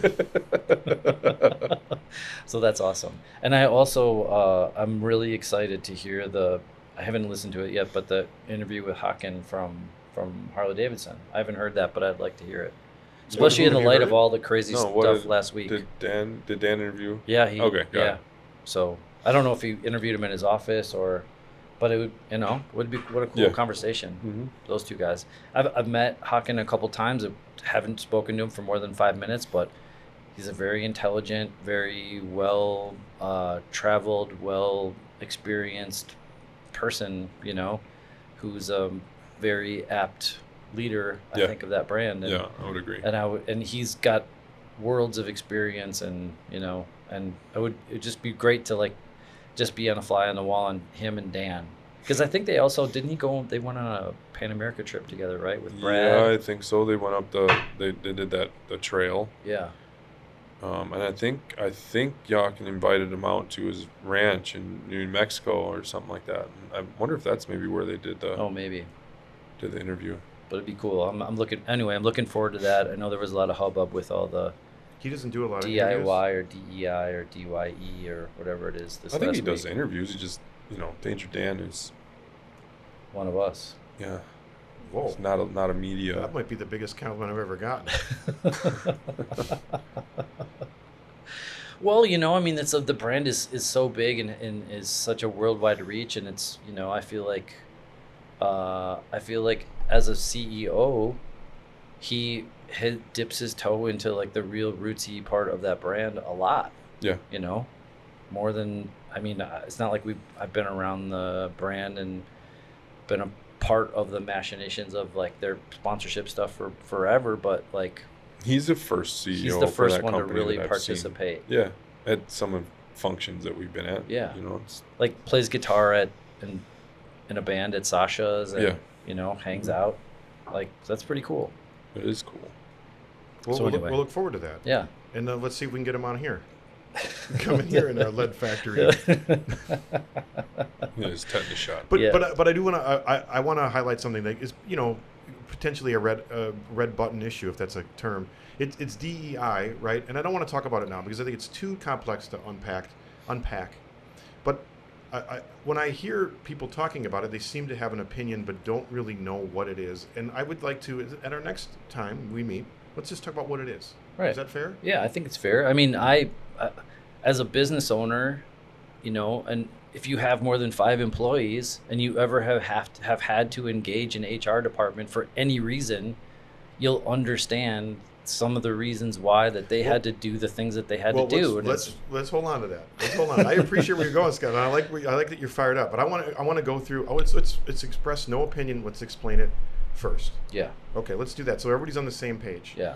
So that's awesome. And I also I'm really excited to hear I haven't listened to it yet, but the interview with Haken from Harley Davidson. I haven't heard that, but I'd like to hear it, especially in the light of all the crazy stuff last week. Did Dan interview? Yeah, Okay, got it. So I don't know if he interviewed him in his office but it would be what a cool conversation. Mm-hmm. Those two guys. I've met Haken a couple times. I haven't spoken to him for more than 5 minutes, but he's a very intelligent, very well traveled, well experienced person. Who's a very apt leader, I think, of that brand. And, yeah, I would agree. And he's got worlds of experience, and it'd just be great to like just be on a fly on the wall on him and Dan, because I think they also they went on a Pan America trip together, right, with Brad? Yeah, I think so. They went up they did the trail. Yeah. And I think Jochen invited him out to his ranch in New Mexico or something like that. And I wonder if that's maybe where they did the interview. But it'd be cool. I'm looking forward to that. I know there was a lot of hubbub with all the He doesn't do a lot of DIY or DEI or DYE or whatever it is. I think he does interviews. He just, Danger Dan is one of us. Yeah. Whoa. It's not a media. That might be the biggest compliment I've ever gotten. Well, the brand is so big and is such a worldwide reach, and it's, I feel like as a CEO, he dips his toe into like the real rootsy part of that brand a lot. Yeah. More than, it's not like I've been around the brand and been a part of the machinations of like their sponsorship stuff for forever, but like he's the first CEO. He's the first one to company really that I've participate. seen. Yeah, at some of functions that we've been at. Yeah, it's like plays guitar in a band at Sasha's, and hangs out. Like that's pretty cool. It is cool. Well, So anyway. we'll look forward to that. Yeah, and let's see if we can get him on here. Come in here in our lead factory. It's tetanus shot. But I do want to I want to highlight something that is potentially a red button issue, if that's a term. It's DEI, right? And I don't want to talk about it now because I think it's too complex to unpack. But when I hear people talking about it, they seem to have an opinion but don't really know what it is. And I would like to, at our next time we meet, let's just talk about what it is. Right. Is that fair? Yeah, I think it's fair. I as a business owner, and if you have more than 5 employees and you ever have had to engage an HR department for any reason, you'll understand some of the reasons why that they had to do the things that they had to do. Let's hold on to that. Let's hold on. I appreciate where you're going, Scott. And I like that you're fired up. But I want to go through. Let's express no opinion. Let's explain it first. Yeah. Okay. Let's do that. So everybody's on the same page. Yeah.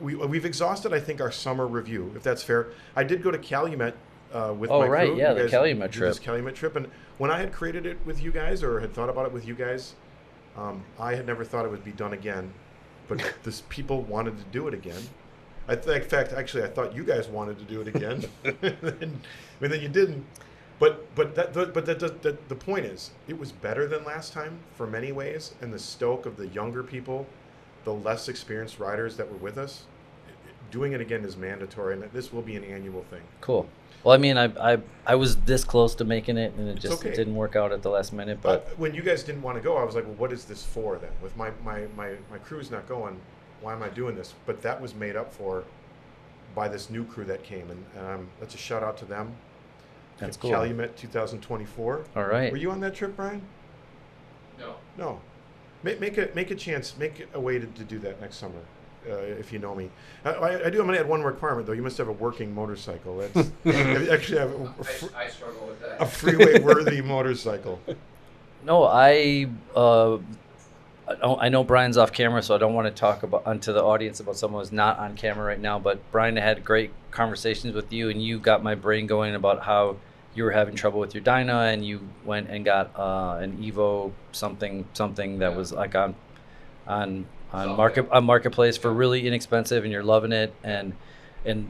We've exhausted, I think, our summer review, if that's fair. I did go to Calumet with my Oh, right. crew. Yeah, You the guys Calumet did trip. This Calumet trip, and when I had created it with you guys or had thought about it with you guys, I had never thought it would be done again. But this people wanted to do it again. In fact, actually, I thought you guys wanted to do it again, and then you didn't. But the point is, it was better than last time for many ways, and the stoke of the younger people, the less experienced riders that were with us, doing it again is mandatory, and this will be an annual thing. Cool. Well, I was this close to making it, and it okay. It didn't work out at the last minute. But when you guys didn't want to go, I was like, well, what is this for then? With my crew's not going, why am I doing this? But that was made up for by this new crew that came, and that's a shout out to them. That's At cool. Calumet 2024. All right. Were you on that trip, Brian? No. No. Make a chance. Make a way to do that next summer, if you know me. I do. I'm going to add one requirement though. You must have a working motorcycle. That's actually have I struggle with that. a freeway worthy motorcycle. No, I know Brian's off camera, so I don't want to talk about onto the audience about someone who's not on camera right now. But Brian had great conversations with you, and you got my brain going about how you were having trouble with your Dyna, and you went and got an Evo something that was like on marketplace for really inexpensive, and you're loving it. And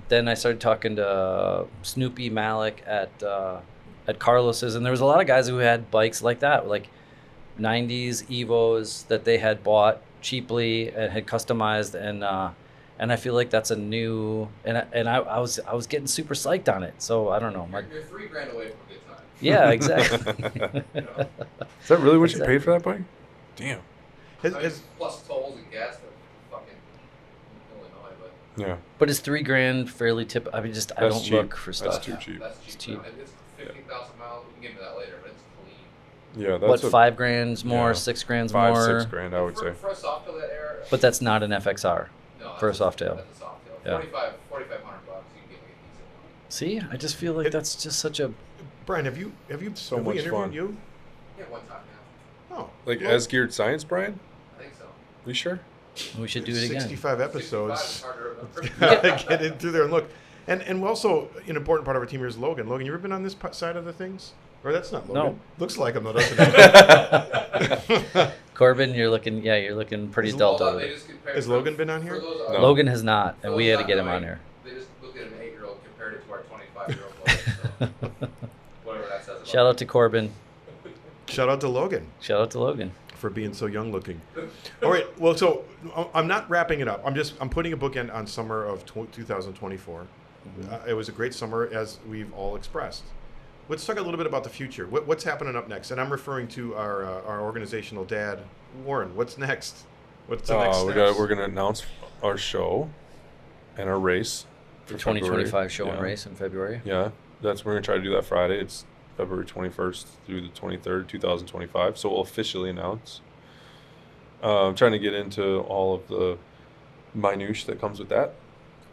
then I started talking to Snoopy Malik at Carlos's, and there was a lot of guys who had bikes like that, like 90s Evos that they had bought cheaply and had customized, and I feel like that's a new, and I was getting super psyched on it. So I don't know. You're $3,000 away from a good time. Yeah, exactly. You know? Is that really what you Exactly. paid for that bike? Damn. Plus tolls and gas to fucking Illinois, but Yeah. But is $3,000 fairly I mean, just I That's don't cheap. look for That's stuff. too cheap. That's It's cheap. cheap. It's 50,000 miles. We can get into that later, but it's clean. Yeah, What, that's $5,000 more, yeah, $6,000 5, more? 6 grand, I would say. For a Softail that era. But that's not an FXR. No, for a that's Softail. That's a Softail. Yeah. 4,500 bucks. You can get like a decent one. See, I just feel like that's just such a. Brian, have you So have we much interviewed fun. you? Yeah, one time now. Oh, Like well, as geared science, Brian? I think so. You sure? We should do it again. 65 65 episodes. is hard to remember. Get in through there and look. And also, an important part of our team here is Logan. Logan, you ever been on this side of the things? Or that's not Logan. No. Looks like him though, doesn't it? Corbin, you're looking pretty Is dealt Hold on, over. they just compared Has Logan been on here? for those, No. Logan has not, and for we those had to not get him knowing, on here. They just looked at an 8-year-old, compared it to our 25-year-old Logan. So whatever that says about Shout out to Corbin. Shout out to Logan Shout out to Logan. for being so young looking. All right. Well, so I'm not wrapping it up. I'm putting a bookend on summer of 2024. It was a great summer, as we've all expressed. Let's talk a little bit about the future. What's happening up next? And I'm referring to our organizational dad, Warren. What's next? What's the next steps? We're gonna announce our show and our race The for 2025 February. show and Yeah. race in February. Yeah, we're gonna try to do that Friday. It's February 21st through the 23rd, 2025. So we'll officially announce. I'm trying to get into all of the minutia that comes with that.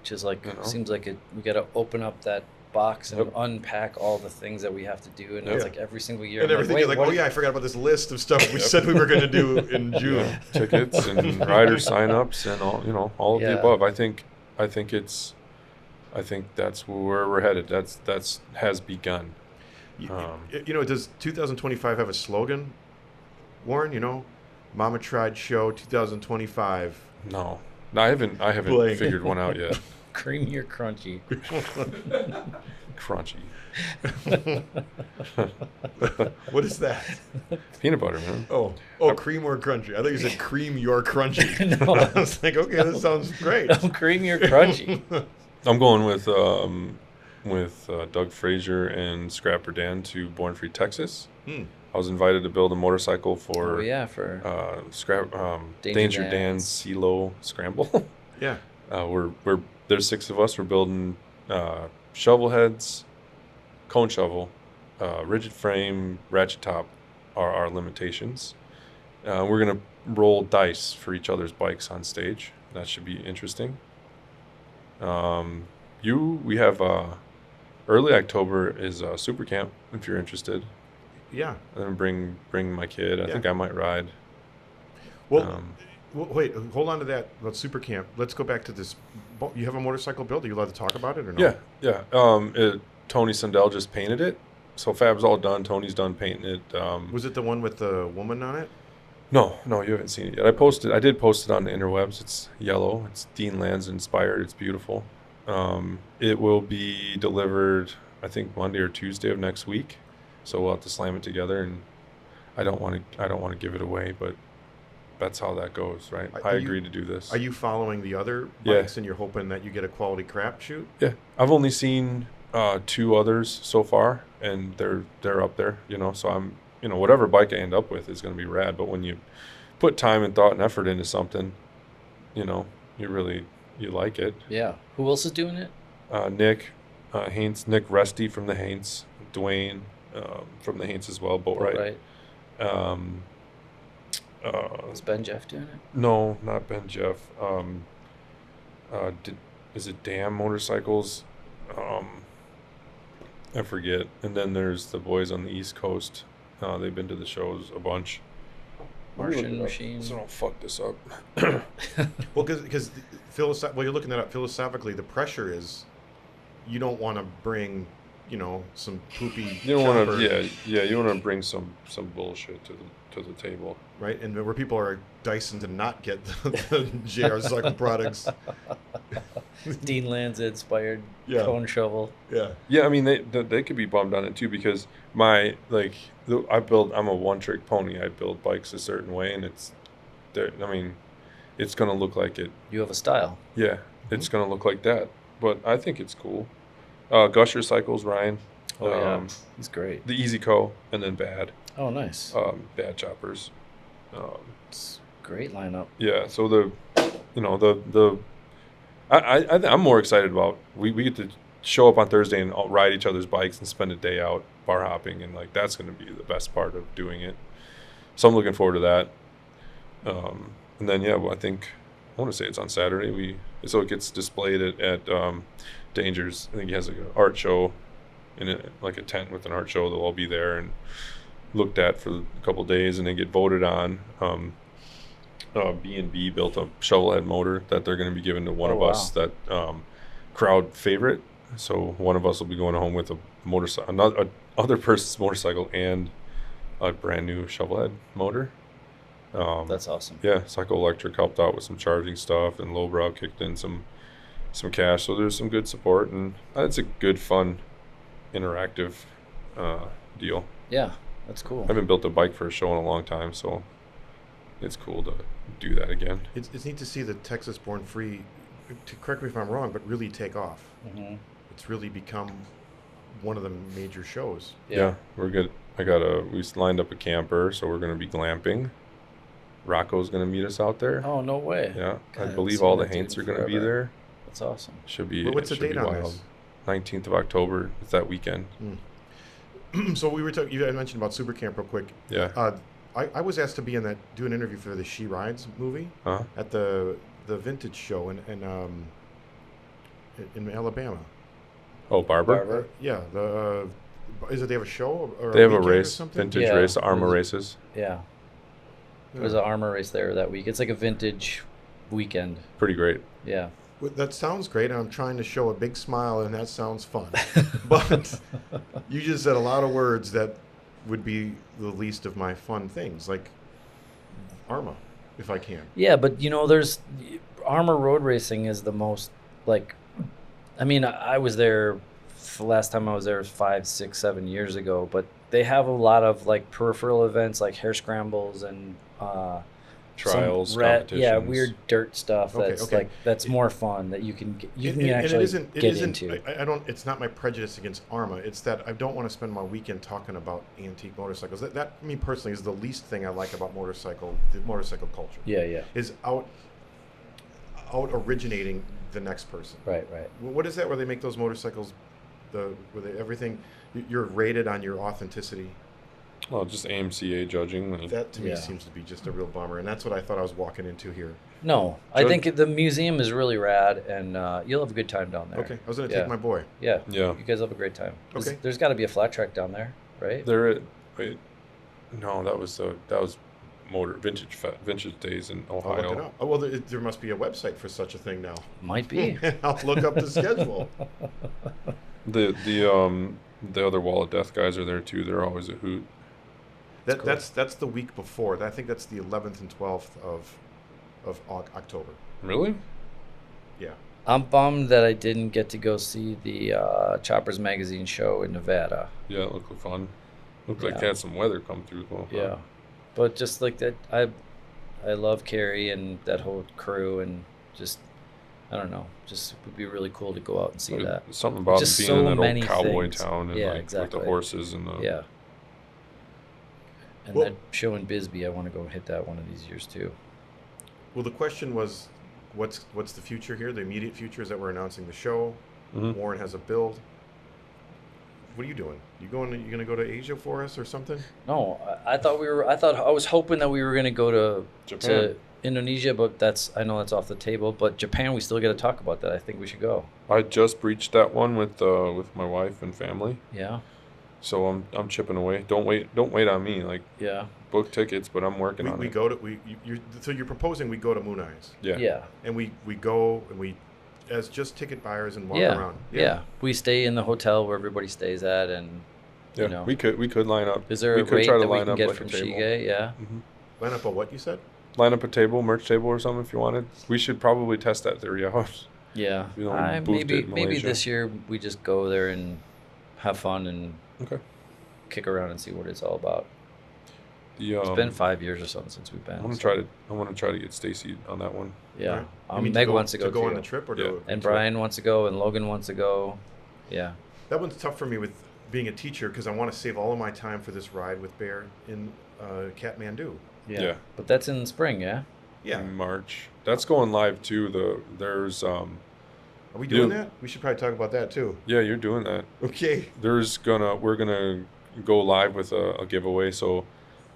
Which is like, You know? seems like we got to open up that box and Yep. unpack all the things that we have to do. And it's Yeah. like every single year. And I'm everything. Wait, You're like, what oh is- yeah, I forgot about this list of stuff we Yep. said we were going to do in June. Yeah, tickets and rider signups and all of Yeah. the above. I think that's where we're headed. That's has begun. Does 2025 have a slogan, Warren? Mama Tried Show 2025. No, I haven't Blank. figured one out yet. Creamy or crunchy? Crunchy. What is that? Peanut butter, man. Oh, cream or crunchy? I thought you said cream your crunchy. No. I was like, okay, that sounds great. Creamy or crunchy? I'm going with Doug Frazier and Scrapper Dan to Born Free, Texas. I was invited to build a motorcycle for Oh yeah, for Danger Dan's. Dan's CeeLo Scramble. Yeah. There's 6 of us. We're building shovel heads, cone shovel, rigid frame, ratchet top are our limitations. We're gonna roll dice for each other's bikes on stage. That should be interesting. We have early October is super camp if you're interested. Yeah. And then bring my kid. I Yeah. think I might ride. Well, wait, hold on to that. Let's super camp. Let's go back to this. You have a motorcycle build. Are you allowed to talk about it or no? Yeah. Tony Sundell just painted it. So Fab's all done. Tony's done painting it. Was it the one with the woman on it? No, you haven't seen it yet. I did post it on the interwebs. It's yellow. It's Dean Lands inspired. It's beautiful. It will be delivered, I think, Monday or Tuesday of next week. So we'll have to slam it together, and I don't want to give it away, but that's how that goes, right? I agreed to do this. Are you following the other Yeah. bikes and you're hoping that you get a quality crap shoot? Yeah, I've only seen 2 others so far, and they're up there, So I'm, whatever bike I end up with is going to be rad. But when you put time and thought and effort into something, you like it. Yeah. Who else is doing it? Nick Haynes, Nick Rusty from the Haynes, Dwayne from the Haynes as well, Boatwright. Um, Is Ben Jeff doing it? no, not Ben Jeff. Is it Dam Motorcycles? I forget. And then there's the boys on the East Coast. They've been to the shows a bunch. Martian Machine. So don't fuck this up. Well, because you're looking that up philosophically. The pressure is, you don't want to bring, some poopy. You don't want chopper, to, yeah. You want to bring some bullshit to the table. right? And where people are dicing to not get the JR Cycle products. Dean Lanza inspired Yeah. cone shovel. Yeah. Yeah, I mean they could be bummed on it too because I'm a one trick pony. I build bikes a certain way, and it's gonna look like it. You have a style. Yeah, it's gonna look like that. But I think it's cool. Gusher Cycles, Ryan. Oh yeah, he's great. The Easy Co. And then Bad. Oh nice. Bad Choppers. It's a great lineup. Yeah. So I'm more excited about we get to show up on Thursday and ride each other's bikes and spend a day out bar hopping, and like that's going to be the best part of doing it. So I'm looking forward to that. And then I think I want to say it's on Saturday. So it gets displayed at Dangers. I think he has like an art show in it, like a tent with an art show. They'll all be there and looked at for a couple days, and then get voted on. B&B built a shovelhead motor that they're going to be giving to one of us, that crowd favorite. So one of us will be going home with a motorcycle, other person's motorcycle, and a brand new shovelhead motor. That's awesome. Yeah, Cycle Electric helped out with some charging stuff, and Lowbrow kicked in some cash. So there's some good support, and it's a good, fun, interactive deal. Yeah, that's cool. I haven't built a bike for a show in a long time, so it's cool to do that again. It's neat to see the Texas Born Free, correct me if I'm wrong, but really take off. Mm-hmm. It's really become one of the major shows. Yeah, we're good. We lined up a camper, so we're going to be glamping. Rocco's going to meet us out there. Oh no way. Yeah, God, I haven't believe seen all the that dude Haints in are going to be forever. there. That's awesome. Should be. What's the should date be on wild. this? 19th of October. It's that weekend. So we were talking. You had mentioned about Super Camp real quick. Yeah. I was asked to be do an interview for the She Rides movie Huh? at the vintage show in Alabama. Oh, Barber. Barber. Yeah. They have a show or They have a weekend or race, something? vintage Yeah. race, Armor There's- races. Yeah. Yeah. There's an armor race there that week. It's like a vintage weekend. Pretty great. Yeah. Well, that sounds great. I'm trying to show a big smile, and that sounds fun. But you just said a lot of words that would be the least of my fun things, like Arma, if I can. Yeah, but there's armor road racing is the most I was there. The last time I was there was 5, 6, 7 years ago, but they have a lot of like peripheral events like hair scrambles and Trials, yeah, competitions. weird dirt stuff. Okay, That's okay. like that's more fun that you can And actually it get isn't, into. I don't. It's not my prejudice against Arma. It's that I don't want to spend my weekend talking about antique motorcycles. That me personally is the least thing I like about the motorcycle culture. Yeah. Is out originating the next person. Right. What is that? Where they make those motorcycles, everything, you're rated on your authenticity. Well, just AMCA judging. That to me Yeah. seems to be just a real bummer, and that's what I thought I was walking into here. No, I Judge- think the museum is really rad, and you'll have a good time down there. Okay, I was going to Yeah. take my boy. Yeah. Yeah. You guys have a great time. Okay. There's got to be a flat track down there, right? No, that was vintage days in I'll look it Ohio. up. Oh well, there must be a website for such a thing now. Might be. I'll look up the schedule. The other Wall of Death guys are there too. They're always a hoot. Cool. That's the week before. I think that's the 11th and 12th of October. Really? Yeah. I'm bummed that I didn't get to go see the Choppers Magazine show in Nevada. Yeah, it looked fun. Looked like Yeah. it had some weather come through. Though. Yeah, but just like that, I love Carrie and that whole crew, and just I don't know, just would be really cool to go out and see Like, that. something about Just being so in that many old cowboy things. town and Yeah, with exactly. the horses and the. Yeah. And Well- that show in Bisbee, I want to go hit that one of these years too. Well, the question was, what's the future here? The immediate future is that we're announcing the show. Mhm. Warren has a build. What are you doing? You gonna go to Asia for us or something? No, I thought I was hoping that we were gonna go to Japan. Indonesia, but I know that's off the table. But Japan, we still got to talk about that. I think we should go. I just breached that one with my wife and family, Yeah, so I'm chipping away. Don't wait on me. Like, yeah, book tickets, but I'm working on We it. go to so you're proposing we go to Moon Eyes Yeah. yeah, and we go and we as just ticket buyers and walk yeah, around. yeah. We stay in the hotel where everybody stays at, and Yeah, you know, we could line up. is there we a could rate try to that we line can up get like from a table. Shige? Yeah, Mhm. Line up a what you said? Line up a table, merch table or something if you wanted. We should probably test that theory out. yeah. You know, we boofed it in Maybe Malaysia. this year we just go there and have fun and Okay. kick around and see what it's all about. It's It's been 5 years or something since we've been. I want so- to try to get Stacy on that one. Yeah, Right. You mean Meg to wants to go, on too. the trip or Yeah. to And Brian wants to go, and Logan wants to go. Yeah. That one's tough for me with being a teacher because I want to save all of my time for this ride with Bear in Kathmandu. Yeah. But that's in spring, yeah? Yeah, In March. That's going live too. There's are we doing you- that? We should probably talk about that too. yeah, you're doing that. Okay. We're gonna go live with a giveaway. So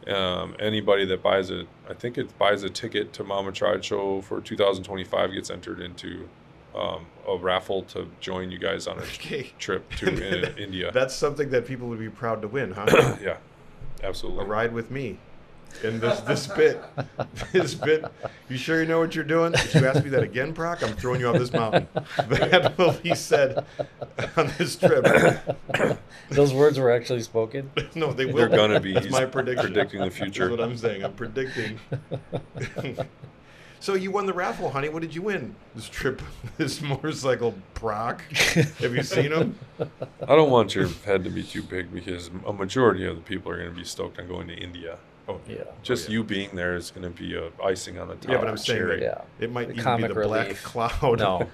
anybody that buys it, I think it buys a ticket to Mama Tried Show for 2025 gets entered into a raffle to join you guys on a Okay. trip to India. That's something that people would be proud to win, huh? Yeah, A absolutely. ride with me. And this bit, you sure you know what you're doing? If you ask me that again, Brock, I'm throwing you off this mountain. That will be said on this trip. Those words were actually spoken? No, they will. They're gonna be. That's He's my prediction. predicting the That's future. what I'm saying. I'm predicting. So you won the raffle, honey. What did you win? This trip, this motorcycle, Brock. Have you seen him? I don't want your head to be too big because a majority of the people are going to be stoked on going to India. Oh, Yeah. Just yeah. you being there is going to be icing on the top. Yeah, but I'm saying cherry. that Yeah. it might The even be comic the black relief. cloud. No,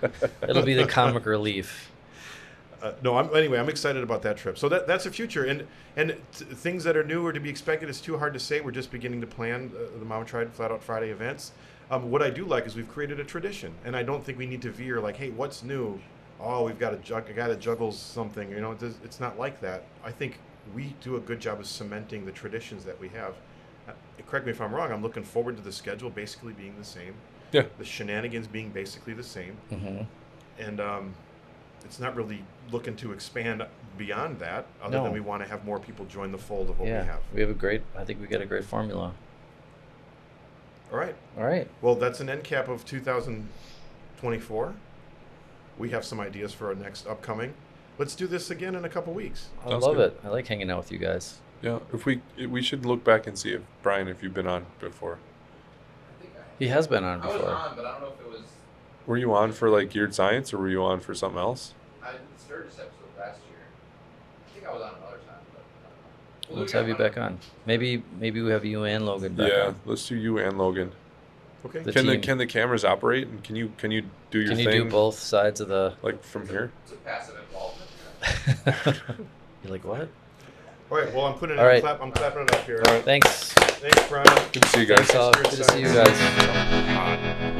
it'll be the comic relief. No, I'm excited about that trip. So that's the future, and things that are new or to be expected. It's too hard to say. We're just beginning to plan the Mama Tried Flat Out Friday events. What I do like is we've created a tradition, and I don't think we need to veer like, hey, what's new? Oh, we've got a guy that juggles something. You know, it's not like that. I think we do a good job of cementing the traditions that we have. Correct me if I'm wrong. I'm looking forward to the schedule basically being the same. Yeah. The shenanigans being basically the same, Hmm. and it's not really looking to expand beyond that, other No. than we want to have more people join the fold of what Yeah. we have. I think we got a great formula. All right. All right. Well, that's an end cap of 2024. We have some ideas for our next upcoming. Let's do this again in a couple weeks. I Sounds love good. it. I like hanging out with you guys. Yeah, if we should look back and see if Brian, if you've been on before. I think He has been on I was before. on, but I don't know if it was. Were you on for like Geared Science or were you on for something else? I did the Sturgis episode last year. I think I was on another time, but I don't know. We'll Let's do it have you again. back on. Maybe we have you and Logan back Yeah, on. let's do you and Logan. Okay. The Can team. the cameras operate and can you do your Can you thing do both sides of the? like from here? It's a passive involvement. You're like, what? All right. Well, I'm putting it. All right. I'm clapping it up here. All right. Thanks. Thanks, Brian. Good to see you guys. Thanks all. Good to see you guys. Hot.